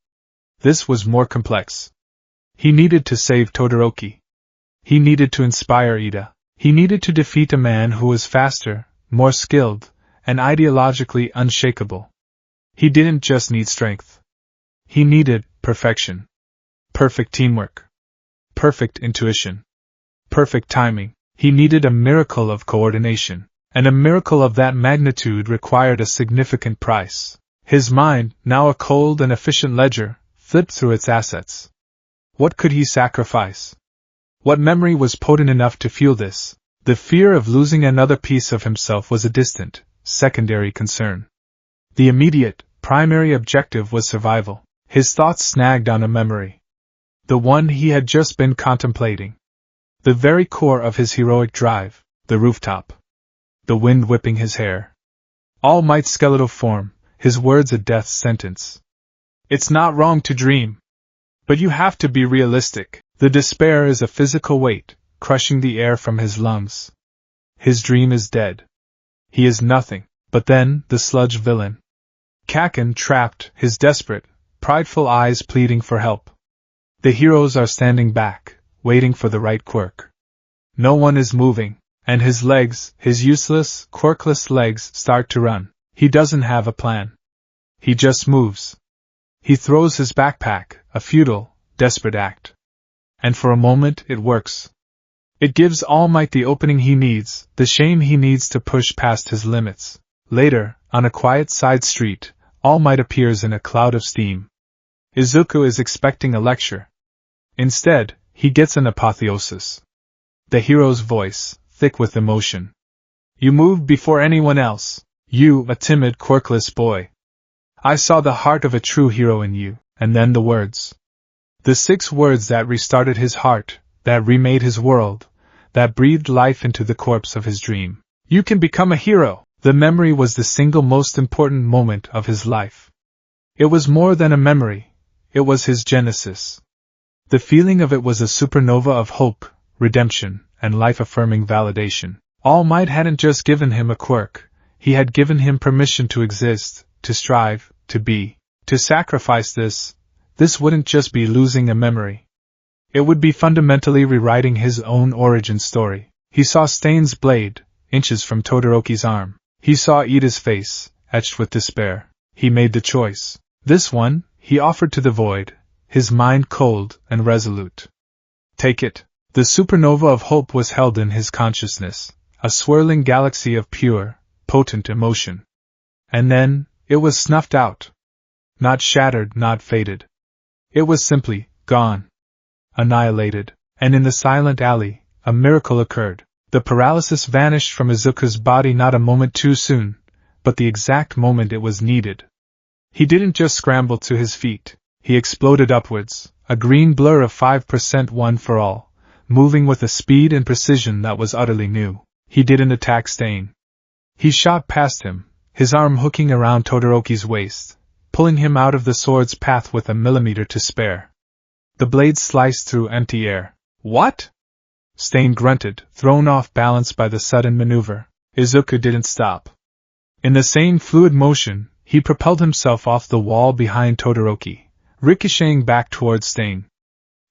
This was more complex. He needed to save Todoroki. He needed to inspire Ida. He needed to defeat a man who was faster, more skilled, and ideologically unshakable. He didn't just need strength. He needed perfection. Perfect teamwork. Perfect intuition. Perfect timing. He needed a miracle of coordination. And a miracle of that magnitude required a significant price. His mind, now a cold and efficient ledger, flipped through its assets. What could he sacrifice? What memory was potent enough to fuel this? The fear of losing another piece of himself was a distant, secondary concern. The immediate, primary objective was survival. His thoughts snagged on a memory. The one he had just been contemplating. The very core of his heroic drive, the rooftop. The wind whipping his hair. All Might's skeletal form, his words a death sentence. "It's not wrong to dream. But you have to be realistic." The despair is a physical weight, crushing the air from his lungs. His dream is dead. He is nothing. But then, the sludge villain. Kaken trapped, his desperate, prideful eyes pleading for help. The heroes are standing back, waiting for the right quirk. No one is moving. And his legs, his useless, quirkless legs, start to run. He doesn't have a plan. He just moves. He throws his backpack, a futile, desperate act. And for a moment it works. It gives All Might the opening he needs, the shame he needs to push past his limits. Later, on a quiet side street, All Might appears in a cloud of steam. Izuku is expecting a lecture. Instead, he gets an apotheosis. The hero's voice, thick with emotion. "You moved before anyone else. You, a timid, quirkless boy. I saw the heart of a true hero in you." And then the words. The 6 words that restarted his heart, that remade his world, that breathed life into the corpse of his dream. "You can become a hero." The memory was the single most important moment of his life. It was more than a memory. It was his genesis. The feeling of it was a supernova of hope, redemption, and life-affirming validation. All Might hadn't just given him a quirk, he had given him permission to exist, to strive, to be. To sacrifice this wouldn't just be losing a memory. It would be fundamentally rewriting his own origin story. He saw Stain's blade, inches from Todoroki's arm. He saw Ida's face, etched with despair. He made the choice. This one, he offered to the void, his mind cold and resolute. Take it. The supernova of hope was held in his consciousness, a swirling galaxy of pure, potent emotion. And then, it was snuffed out. Not shattered, not faded. It was simply gone. Annihilated. And in the silent alley, a miracle occurred. The paralysis vanished from Izuku's body not a moment too soon, but the exact moment it was needed. He didn't just scramble to his feet. he exploded upwards, a green blur of 5% one for all, moving with a speed and precision that was utterly new. He didn't attack Stain. He shot past him, his arm hooking around Todoroki's waist, pulling him out of the sword's path with a millimeter to spare. The blade sliced through empty air. What? Stain grunted, thrown off balance by the sudden maneuver. Izuku didn't stop. In the same fluid motion, he propelled himself off the wall behind Todoroki, ricocheting back towards Stain.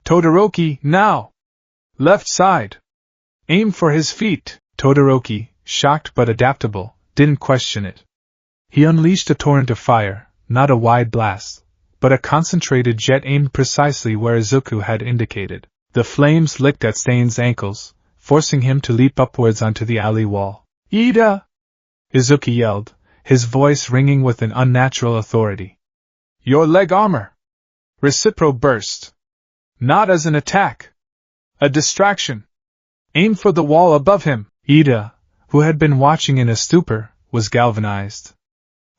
Todoroki, now! Left side! Aim for his feet! Todoroki, shocked but adaptable, didn't question it. He unleashed a torrent of fire, not a wide blast, but a concentrated jet aimed precisely where Izuku had indicated. The flames licked at Stain's ankles, forcing him to leap upwards onto the alley wall. Ida! Izuku yelled, his voice ringing with an unnatural authority. Your leg armor! Recipro burst. Not as an attack. A distraction. Aim for the wall above him. Ida, who had been watching in a stupor, was galvanized.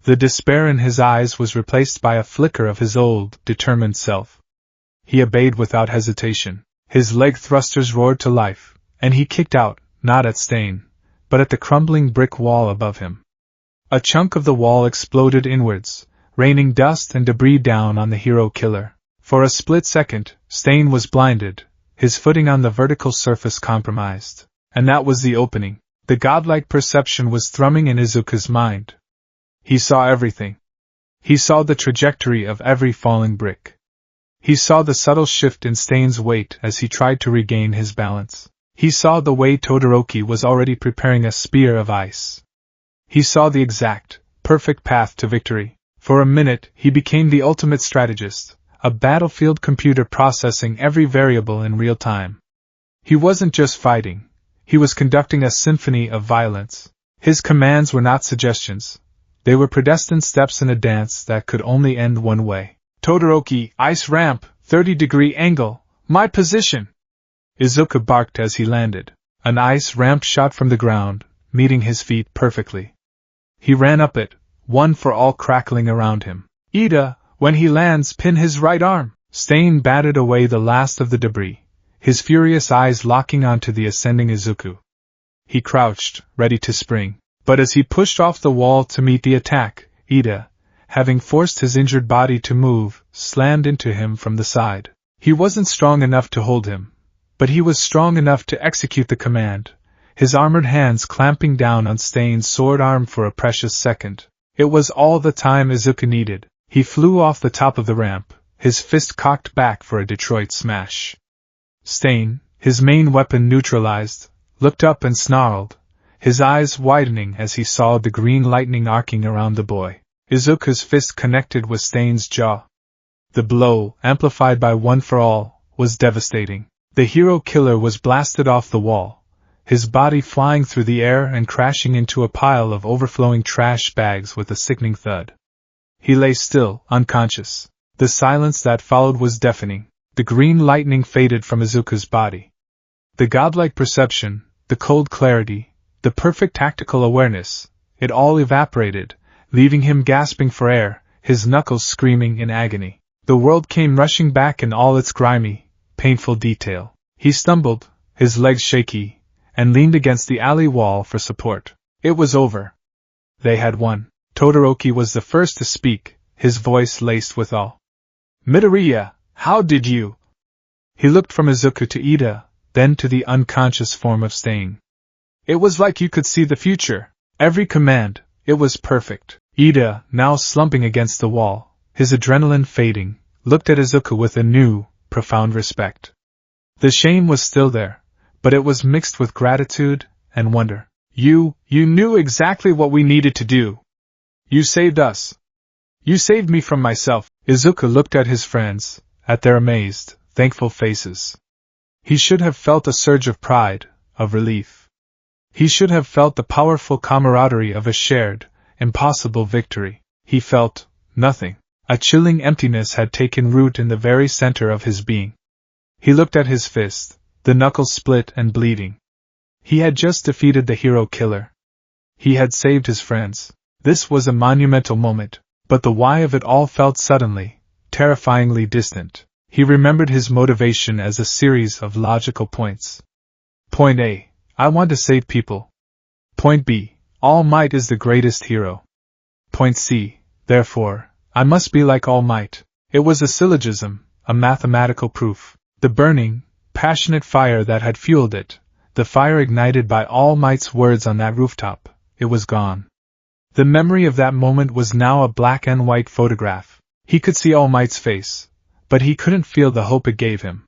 The despair in his eyes was replaced by a flicker of his old, determined self. He obeyed without hesitation. His leg thrusters roared to life, and he kicked out, not at Stain, but at the crumbling brick wall above him. A chunk of the wall exploded inwards, raining dust and debris down on the hero killer. For a split second, Stain was blinded, his footing on the vertical surface compromised. And that was the opening. The godlike perception was thrumming in Izuku's mind. He saw everything. He saw the trajectory of every falling brick. He saw the subtle shift in Stain's weight as he tried to regain his balance. He saw the way Todoroki was already preparing a spear of ice. He saw the exact, perfect path to victory. For a minute, he became the ultimate strategist, a battlefield computer processing every variable in real time. He wasn't just fighting. He was conducting a symphony of violence. His commands were not suggestions. They were predestined steps in a dance that could only end one way. Todoroki, ice ramp, 30-degree angle, my position! Izuku barked as he landed. An ice ramp shot from the ground, meeting his feet perfectly. He ran up it, one for all crackling around him. Ida, when he lands, pin his right arm! Stain batted away the last of the debris, his furious eyes locking onto the ascending Izuku. He crouched, ready to spring. But as he pushed off the wall to meet the attack, Ida, having forced his injured body to move, slammed into him from the side. He wasn't strong enough to hold him, but he was strong enough to execute the command, his armored hands clamping down on Stain's sword arm for a precious second. It was all the time Izuku needed. He flew off the top of the ramp, his fist cocked back for a Detroit smash. Stain, his main weapon neutralized, looked up and snarled, his eyes widening as he saw the green lightning arcing around the boy. Izuku's fist connected with Stain's jaw. The blow, amplified by One for All, was devastating. The hero killer was blasted off the wall, his body flying through the air and crashing into a pile of overflowing trash bags with a sickening thud. He lay still, unconscious. The silence that followed was deafening. The green lightning faded from Izuku's body. The godlike perception, the cold clarity, the perfect tactical awareness, it all evaporated, leaving him gasping for air, his knuckles screaming in agony. The world came rushing back in all its grimy, painful detail. He stumbled, his legs shaky, and leaned against the alley wall for support. It was over. They had won. Todoroki was the first to speak, his voice laced with awe. Midoriya, how did you? He looked from Izuku to Ida, then to the unconscious form of Stain. It was like you could see the future. Every command, it was perfect. Ida, now slumping against the wall, his adrenaline fading, looked at Izuku with a new, profound respect. The shame was still there, but it was mixed with gratitude and wonder. You knew exactly what we needed to do. You saved us. You saved me from myself. Izuku looked at his friends, at their amazed, thankful faces. He should have felt a surge of pride, of relief. He should have felt the powerful camaraderie of a shared, impossible victory. He felt nothing. A chilling emptiness had taken root in the very center of his being. He looked at his fist, the knuckles split and bleeding. He had just defeated the hero killer. He had saved his friends. This was a monumental moment, but the why of it all felt suddenly, terrifyingly distant. He remembered his motivation as a series of logical points. Point A. I want to save people. Point B. All Might is the greatest hero. Point C. Therefore, I must be like All Might. It was a syllogism, a mathematical proof. The burning, passionate fire that had fueled it, the fire ignited by All Might's words on that rooftop, it was gone. The memory of that moment was now a black and white photograph. He could see All Might's face, but he couldn't feel the hope it gave him.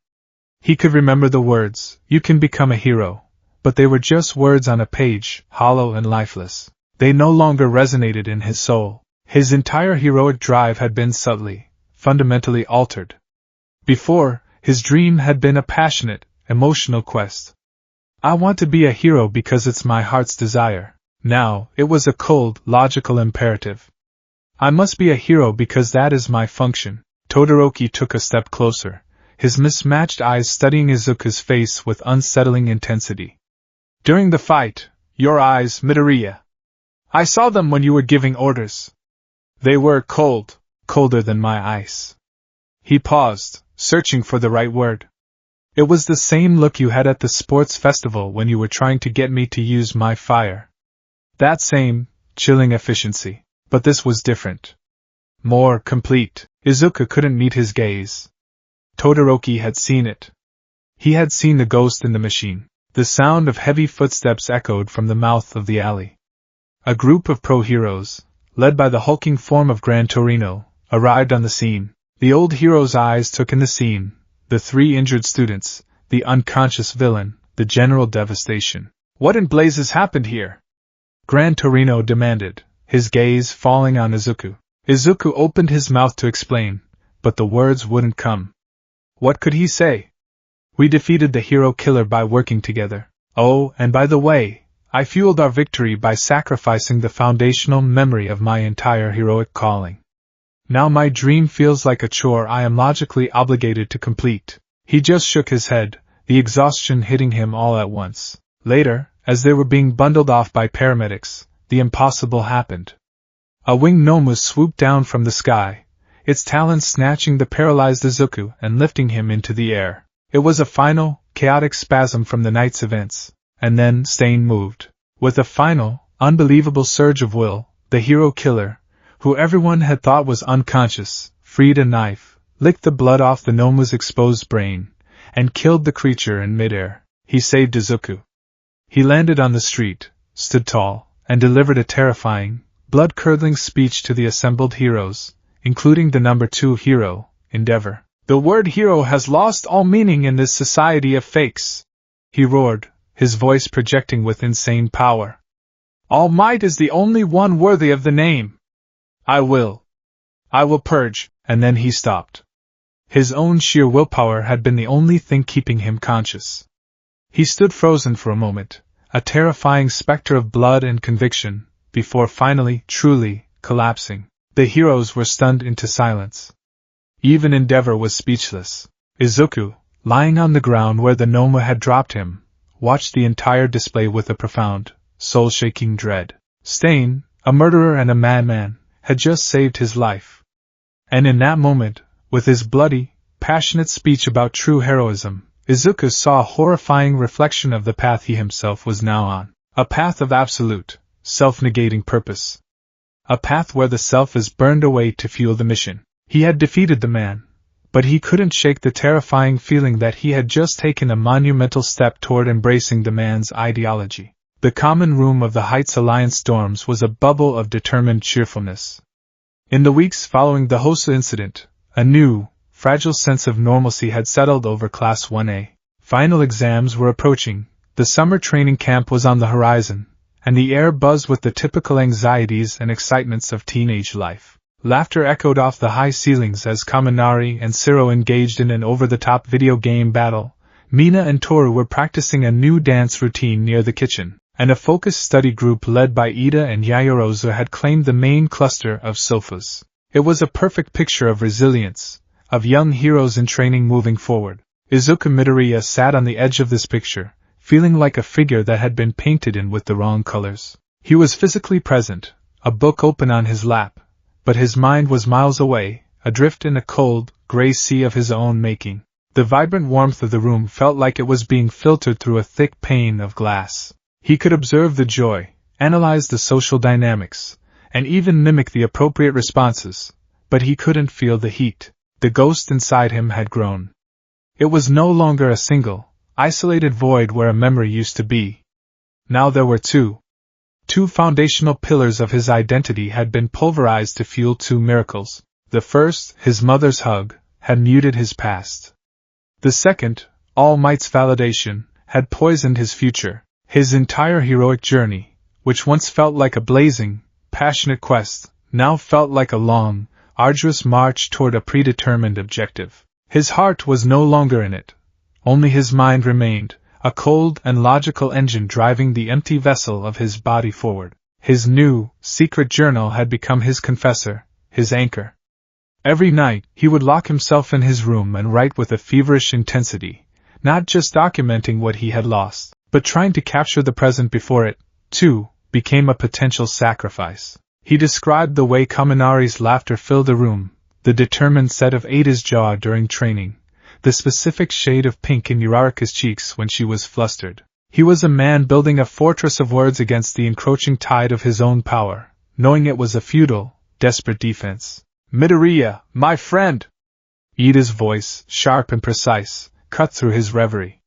He could remember the words, "You can become a hero," but they were just words on a page, hollow and lifeless. They no longer resonated in his soul. His entire heroic drive had been subtly, fundamentally altered. Before, his dream had been a passionate, emotional quest. I want to be a hero because it's my heart's desire. Now, it was a cold, logical imperative. I must be a hero because that is my function. Todoroki took a step closer, his mismatched eyes studying Izuku's face with unsettling intensity. During the fight, your eyes, Midoriya. I saw them when you were giving orders. They were cold, colder than my ice. He paused, searching for the right word. It was the same look you had at the sports festival when you were trying to get me to use my fire. That same, chilling efficiency. But this was different. More complete. Izuku couldn't meet his gaze. Todoroki had seen it. He had seen the ghost in the machine. The sound of heavy footsteps echoed from the mouth of the alley. A group of pro-heroes, led by the hulking form of Gran Torino, arrived on the scene. The old hero's eyes took in the scene, the 3 injured students, the unconscious villain, the general devastation. What in blazes happened here? Gran Torino demanded, his gaze falling on Izuku. Izuku opened his mouth to explain, but the words wouldn't come. What could he say? We defeated the hero killer by working together. Oh, and by the way, I fueled our victory by sacrificing the foundational memory of my entire heroic calling. Now my dream feels like a chore I am logically obligated to complete. He just shook his head, the exhaustion hitting him all at once. Later, as they were being bundled off by paramedics, the impossible happened. A winged Nomu swooped down from the sky, its talons snatching the paralyzed Izuku and lifting him into the air. It was a final, chaotic spasm from the night's events, and then Stain moved. With a final, unbelievable surge of will, the hero killer, who everyone had thought was unconscious, freed a knife, licked the blood off the Nomu's exposed brain, and killed the creature in midair. He saved Izuku. He landed on the street, stood tall, and delivered a terrifying, blood-curdling speech to the assembled heroes, including the number 2 hero, Endeavor. The word hero has lost all meaning in this society of fakes, he roared, his voice projecting with insane power. All Might is the only one worthy of the name. I will purge, and then he stopped. His own sheer willpower had been the only thing keeping him conscious. He stood frozen for a moment, a terrifying specter of blood and conviction, before finally, truly, collapsing. The heroes were stunned into silence. Even Endeavor was speechless. Izuku, lying on the ground where the Nomu had dropped him, watched the entire display with a profound, soul-shaking dread. Stain, a murderer and a madman, had just saved his life. And in that moment, with his bloody, passionate speech about true heroism, Izuku saw a horrifying reflection of the path he himself was now on. A path of absolute, self-negating purpose. A path where the self is burned away to fuel the mission. He had defeated the man, but he couldn't shake the terrifying feeling that he had just taken a monumental step toward embracing the man's ideology. The common room of the Heights Alliance dorms was a bubble of determined cheerfulness. In the weeks following the Hosu incident, a new, fragile sense of normalcy had settled over Class 1A. Final exams were approaching, the summer training camp was on the horizon, and the air buzzed with the typical anxieties and excitements of teenage life. Laughter echoed off the high ceilings as Kaminari and Siro engaged in an over-the-top video game battle. Mina and Toru were practicing a new dance routine near the kitchen, and a focused study group led by Ida and Yayorozu had claimed the main cluster of sofas. It was a perfect picture of resilience, of young heroes in training moving forward. Izuku Midoriya sat on the edge of this picture, feeling like a figure that had been painted in with the wrong colors. He was physically present, a book open on his lap, but his mind was miles away, adrift in a cold, gray sea of his own making. The vibrant warmth of the room felt like it was being filtered through a thick pane of glass. He could observe the joy, analyze the social dynamics, and even mimic the appropriate responses, but he couldn't feel the heat. The ghost inside him had grown. It was no longer a single, isolated void where a memory used to be. Now there were two. Two foundational pillars of his identity had been pulverized to fuel two miracles. The first, his mother's hug, had muted his past. The second, All Might's validation, had poisoned his future. His entire heroic journey, which once felt like a blazing, passionate quest, now felt like a long, arduous march toward a predetermined objective. His heart was no longer in it. Only his mind remained, a cold and logical engine driving the empty vessel of his body forward. His new, secret journal had become his confessor, his anchor. Every night, he would lock himself in his room and write with a feverish intensity, not just documenting what he had lost, but trying to capture the present before it, too, became a potential sacrifice. He described the way Kaminari's laughter filled the room, the determined set of Ada's jaw during training, the specific shade of pink in Uraraka's cheeks when she was flustered. He was a man building a fortress of words against the encroaching tide of his own power, knowing it was a futile, desperate defense. Midoriya, my friend! Ida's voice, sharp and precise, cut through his reverie.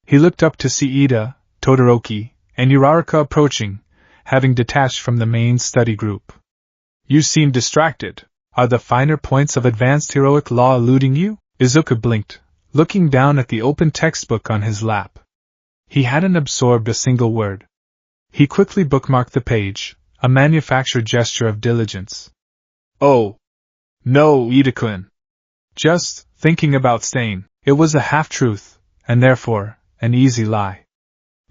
He looked up to see Ida, Todoroki, and Uraraka approaching, having detached from the main study group. You seem distracted. Are the finer points of advanced heroic law eluding you? Izuku blinked, looking down at the open textbook on his lap. He hadn't absorbed a single word. He quickly bookmarked the page, a manufactured gesture of diligence. Oh. No, Ida-kun. Just thinking about staying. It was a half-truth, and therefore, an easy lie.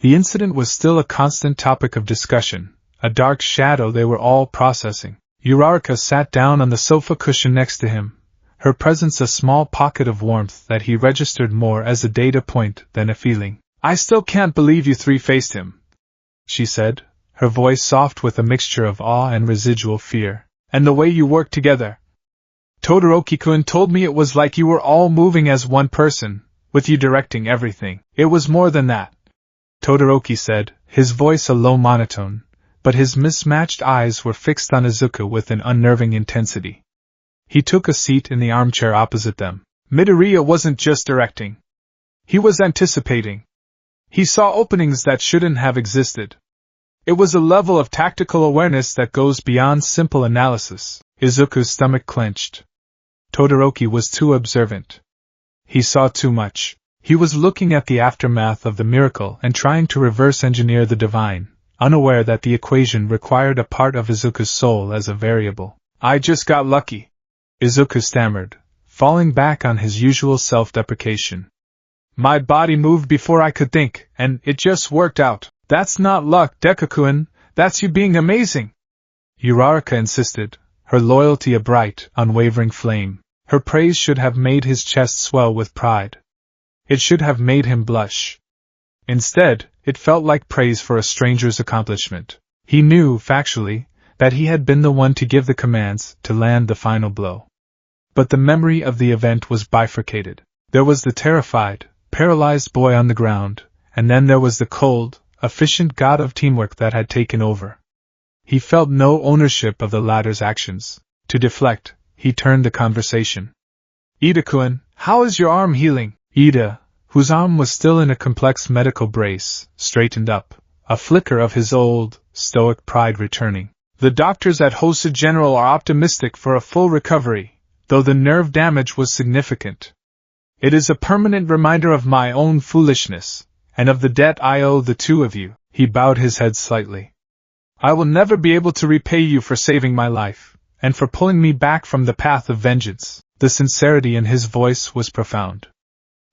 The incident was still a constant topic of discussion, a dark shadow they were all processing. Uraraka sat down on the sofa cushion next to him, her presence a small pocket of warmth that he registered more as a data point than a feeling. I still can't believe you three faced him, she said, her voice soft with a mixture of awe and residual fear. And the way you worked together. Todoroki-kun told me it was like you were all moving as one person, with you directing everything. It was more than that, Todoroki said, his voice a low monotone, but his mismatched eyes were fixed on Izuku with an unnerving intensity. He took a seat in the armchair opposite them. Midoriya wasn't just directing. He was anticipating. He saw openings that shouldn't have existed. It was a level of tactical awareness that goes beyond simple analysis. Izuku's stomach clenched. Todoroki was too observant. He saw too much. He was looking at the aftermath of the miracle and trying to reverse engineer the divine, unaware that the equation required a part of Izuku's soul as a variable. I just got lucky, Izuku stammered, falling back on his usual self-deprecation. My body moved before I could think, and it just worked out. That's not luck, Deku-kun, that's you being amazing, Uraraka insisted, her loyalty a bright, unwavering flame. Her praise should have made his chest swell with pride. It should have made him blush. Instead, it felt like praise for a stranger's accomplishment. He knew, factually, that he had been the one to give the commands to land the final blow. But the memory of the event was bifurcated. There was the terrified, paralyzed boy on the ground, and then there was the cold, efficient god of teamwork that had taken over. He felt no ownership of the latter's actions. To deflect, he turned the conversation. Ida-kun, how is your arm healing? Ida, whose arm was still in a complex medical brace, straightened up, a flicker of his old, stoic pride returning. The doctors at Hosa General are optimistic for a full recovery, though the nerve damage was significant. It is a permanent reminder of my own foolishness, and of the debt I owe the two of you. He bowed his head slightly. I will never be able to repay you for saving my life, and for pulling me back from the path of vengeance. The sincerity in his voice was profound.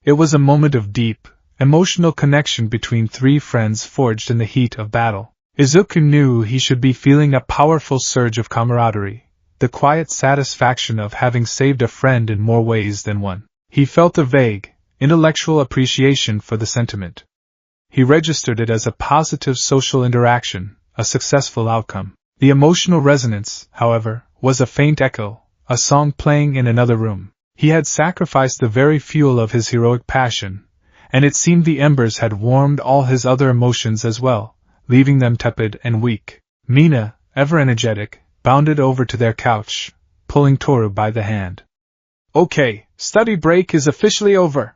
It was a moment of deep, emotional connection between three friends forged in the heat of battle. Izuku knew he should be feeling a powerful surge of camaraderie, the quiet satisfaction of having saved a friend in more ways than one. He felt a vague, intellectual appreciation for the sentiment. He registered it as a positive social interaction, a successful outcome. The emotional resonance, however, was a faint echo, a song playing in another room. He had sacrificed the very fuel of his heroic passion, and it seemed the embers had warmed all his other emotions as well, leaving them tepid and weak. Mina, ever energetic, bounded over to their couch, pulling Toru by the hand. "Okay, study break is officially over.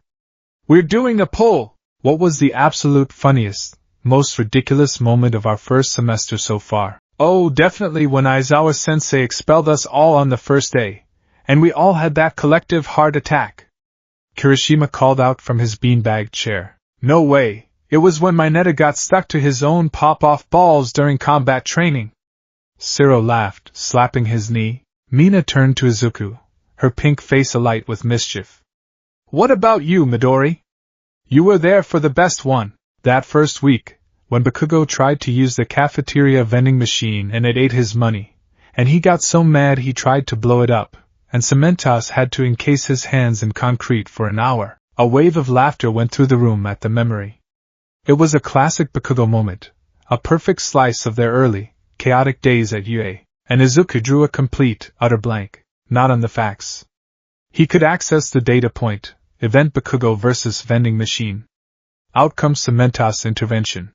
We're doing a poll." What was the absolute funniest, most ridiculous moment of our first semester so far? Oh, definitely when Aizawa-sensei expelled us all on the first day, and we all had that collective heart attack. Kirishima called out from his beanbag chair. "No way, it was when Mineta got stuck to his own pop-off balls during combat training." Siro laughed, slapping his knee. Mina turned to Izuku, her pink face alight with mischief. "What about you, Midori? You were there for the best one." That first week, when Bakugo tried to use the cafeteria vending machine and it ate his money, and he got so mad he tried to blow it up, and Cementos had to encase his hands in concrete for an hour, a wave of laughter went through the room at the memory. It was a classic Bakugo moment, a perfect slice of their early, chaotic days at UA, and Izuku drew a complete, utter blank, not on the facts. He could access the data point, event Bakugo versus vending machine. Outcome Cementos intervention.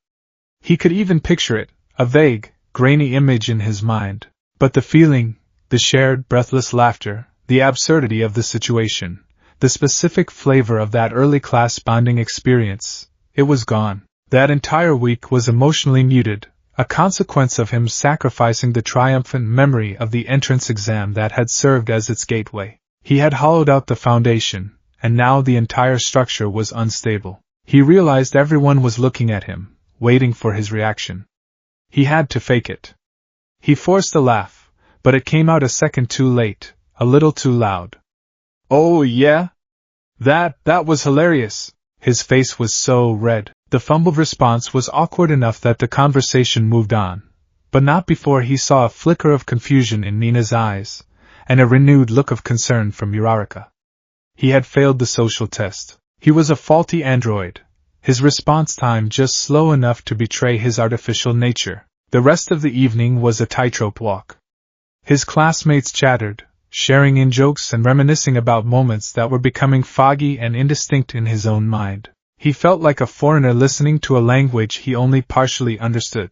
He could even picture it, a vague, grainy image in his mind, but the feeling, the shared, breathless laughter, the absurdity of the situation, the specific flavor of that early class bonding experience, it was gone. That entire week was emotionally muted, a consequence of him sacrificing the triumphant memory of the entrance exam that had served as its gateway. He had hollowed out the foundation, and now the entire structure was unstable. He realized everyone was looking at him, waiting for his reaction. He had to fake it. He forced a laugh, but it came out a second too late, a little too loud. "Oh yeah? That was hilarious." His face was so red. The fumbled response was awkward enough that the conversation moved on, but not before he saw a flicker of confusion in Nina's eyes, and a renewed look of concern from Uraraka. He had failed the social test. He was a faulty android, his response time just slow enough to betray his artificial nature. The rest of the evening was a tightrope walk. His classmates chattered, sharing in jokes and reminiscing about moments that were becoming foggy and indistinct in his own mind. He felt like a foreigner listening to a language he only partially understood.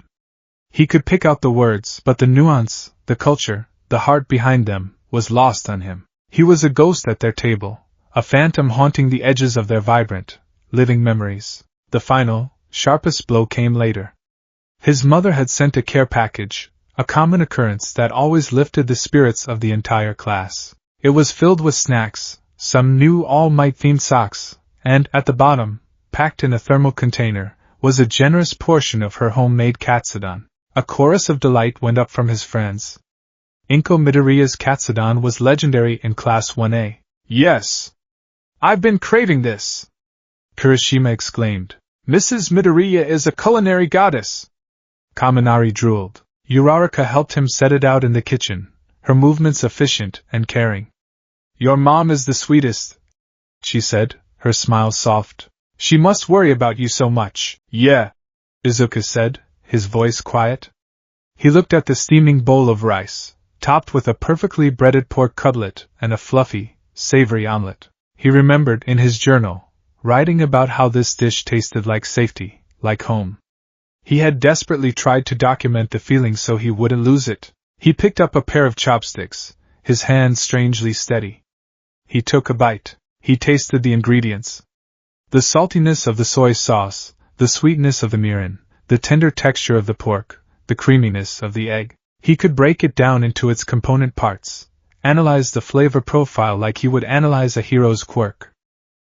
He could pick out the words, but the nuance, the culture, the heart behind them, was lost on him. He was a ghost at their table, a phantom haunting the edges of their vibrant, living memories. The final, sharpest blow came later. His mother had sent a care package, a common occurrence that always lifted the spirits of the entire class. It was filled with snacks, some new All Might-themed socks, and, at the bottom, packed in a thermal container, was a generous portion of her homemade katsudon. A chorus of delight went up from his friends. Inko Midoriya's katsudon was legendary in Class 1A. "Yes! I've been craving this!" Kirishima exclaimed. "Mrs. Midoriya is a culinary goddess!" Kaminari drooled. Uraraka helped him set it out in the kitchen, her movements efficient and caring. "Your mom is the sweetest," she said, her smile soft. "She must worry about you so much." "Yeah," Izuku said, his voice quiet. He looked at the steaming bowl of rice, topped with a perfectly breaded pork cutlet and a fluffy, savory omelet. He remembered in his journal, writing about how this dish tasted like safety, like home. He had desperately tried to document the feeling so he wouldn't lose it. He picked up a pair of chopsticks, his hands strangely steady. He took a bite. He tasted the ingredients. The saltiness of the soy sauce, the sweetness of the mirin, the tender texture of the pork, the creaminess of the egg. He could break it down into its component parts, analyze the flavor profile like he would analyze a hero's quirk.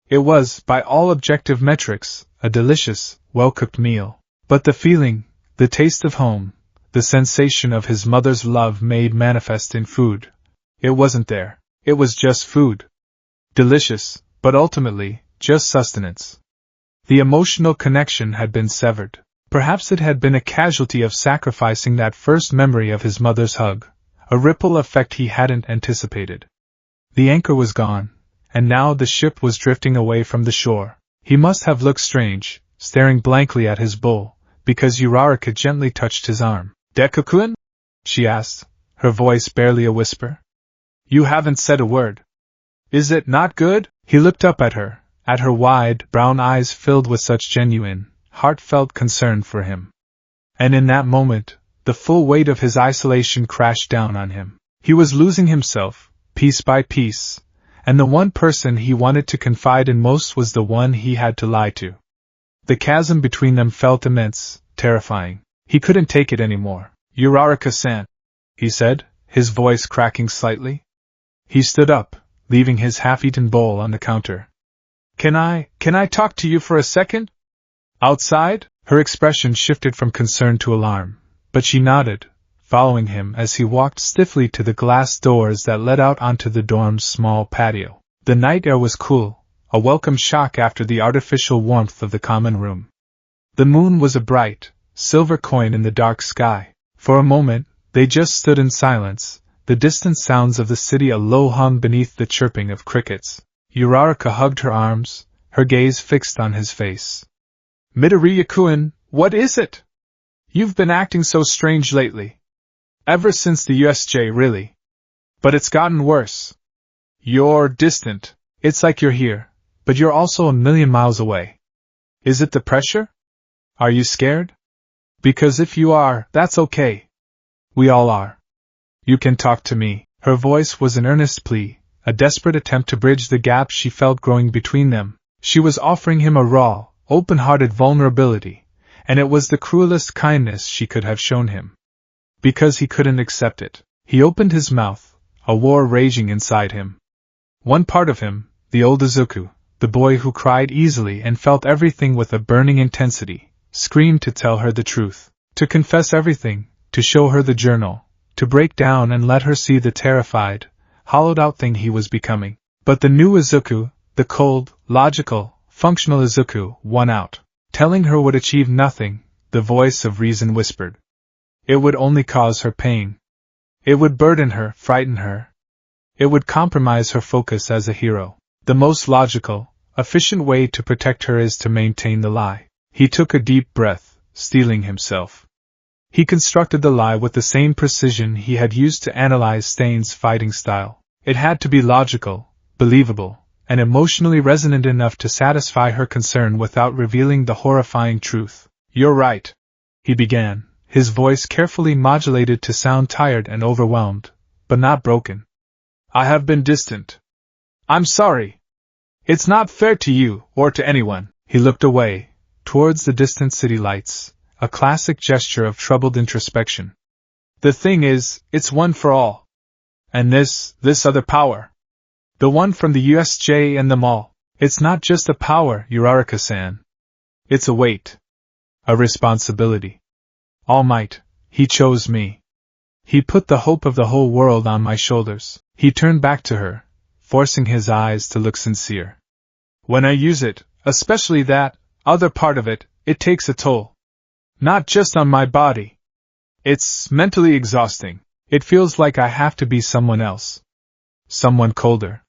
It was, by all objective metrics, a delicious, well-cooked meal. But the feeling, the taste of home, the sensation of his mother's love made manifest in food, it wasn't there. It was just food. Delicious, but ultimately, just sustenance. The emotional connection had been severed. Perhaps it had been a casualty of sacrificing that first memory of his mother's hug, a ripple effect he hadn't anticipated. The anchor was gone, and now the ship was drifting away from the shore. He must have looked strange, staring blankly at his bowl, because Uraraka gently touched his arm. "Deku-kun?" she asked, her voice barely a whisper. You haven't said a word. Is it not good? He looked up at her wide, brown eyes filled with such genuine, heartfelt concern for him. And in that moment, the full weight of his isolation crashed down on him. He was losing himself, piece by piece, and the one person he wanted to confide in most was the one he had to lie to. The chasm between them felt immense, terrifying. He couldn't take it anymore. Uraraka-san, he said, his voice cracking slightly. He stood up, leaving his half-eaten bowl on the counter. Can I talk to you for a second? Outside? Her expression shifted from concern to alarm, but she nodded, following him as he walked stiffly to the glass doors that led out onto the dorm's small patio. The night air was cool, a welcome shock after the artificial warmth of the common room. The moon was a bright, silver coin in the dark sky. For a moment, they just stood in silence, the distant sounds of the city a low hum beneath the chirping of crickets. Uraraka hugged her arms, her gaze fixed on his face. Midoriya-kun, what is it? You've been acting so strange lately. Ever since the USJ, really. But it's gotten worse. You're distant. It's like you're here, but you're also a million miles away. Is it the pressure? Are you scared? Because if you are, that's okay. We all are. You can talk to me. Her voice was an earnest plea, a desperate attempt to bridge the gap she felt growing between them. She was offering him a raw, open-hearted vulnerability, and it was the cruelest kindness she could have shown him. Because he couldn't accept it. He opened his mouth, a war raging inside him. One part of him, the old Izuku, the boy who cried easily and felt everything with a burning intensity, screamed to tell her the truth, to confess everything, to show her the journal, to break down and let her see the terrified, hollowed-out thing he was becoming. But the new Izuku, the cold, logical, functional Izuku, won out. Telling her would achieve nothing, the voice of reason whispered. It would only cause her pain. It would burden her, frighten her. It would compromise her focus as a hero. The most logical, efficient way to protect her is to maintain the lie. He took a deep breath, steeling himself. He constructed the lie with the same precision he had used to analyze Stain's fighting style. It had to be logical, believable, and emotionally resonant enough to satisfy her concern without revealing the horrifying truth. You're right, he began, his voice carefully modulated to sound tired and overwhelmed, but not broken. I have been distant. I'm sorry. It's not fair to you, or to anyone. He looked away, towards the distant city lights, a classic gesture of troubled introspection. The thing is, it's one for all. And this other power. The one from the USJ and the mall. It's not just a power, Uraraka-san. It's a weight. A responsibility. All Might, he chose me. He put the hope of the whole world on my shoulders. He turned back to her, forcing his eyes to look sincere. When I use it, especially that other part of it, it takes a toll. Not just on my body. It's mentally exhausting. It feels like I have to be someone else. Someone colder.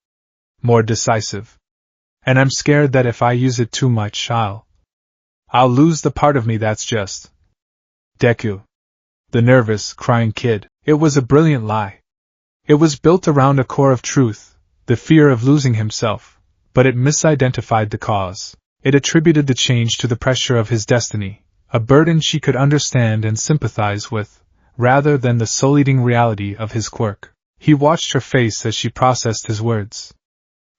More decisive. And I'm scared that if I use it too much, I'll lose the part of me that's just Deku. The nervous, crying kid. It was a brilliant lie. It was built around a core of truth, the fear of losing himself, but it misidentified the cause. It attributed the change to the pressure of his destiny, a burden she could understand and sympathize with, rather than the soul-eating reality of his quirk. He watched her face as she processed his words.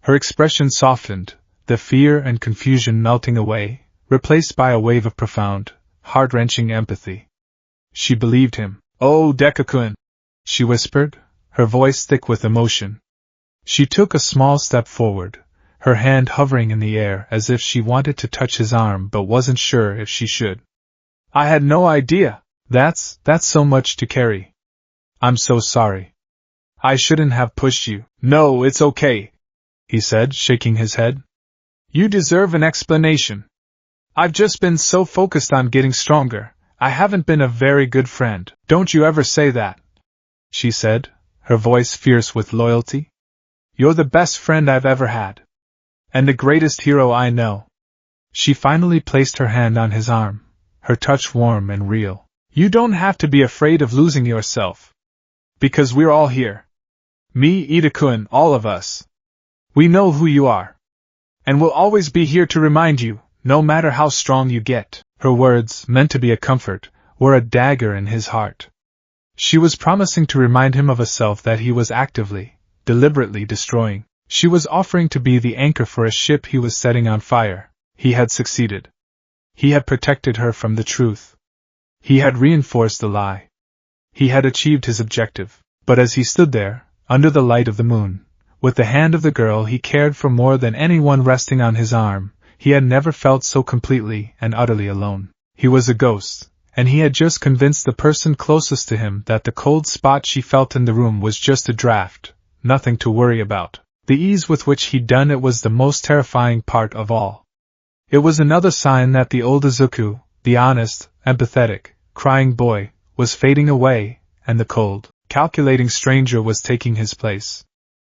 Her expression softened, the fear and confusion melting away, replaced by a wave of profound, heart-wrenching empathy. She believed him. Oh, Deku-kun, she whispered, her voice thick with emotion. She took a small step forward, her hand hovering in the air as if she wanted to touch his arm but wasn't sure if she should. I had no idea. That's so much to carry. I'm so sorry. I shouldn't have pushed you. No, it's okay, he said, shaking his head. You deserve an explanation. I've just been so focused on getting stronger, I haven't been a very good friend. Don't you ever say that, she said, her voice fierce with loyalty. You're the best friend I've ever had. And the greatest hero I know. She finally placed her hand on his arm, her touch warm and real. You don't have to be afraid of losing yourself. Because we're all here. Me, Deku, all of us. We know who you are. And we'll always be here to remind you, no matter how strong you get. Her words, meant to be a comfort, were a dagger in his heart. She was promising to remind him of a self that he was actively, deliberately destroying. She was offering to be the anchor for a ship he was setting on fire. He had succeeded. He had protected her from the truth. He had reinforced the lie. He had achieved his objective. But as he stood there, under the light of the moon, with the hand of the girl he cared for more than anyone resting on his arm, he had never felt so completely and utterly alone. He was a ghost, and he had just convinced the person closest to him that the cold spot she felt in the room was just a draft, nothing to worry about. The ease with which he'd done it was the most terrifying part of all. It was another sign that the old Izuku, the honest, empathetic, crying boy, was fading away, and the cold, calculating stranger was taking his place.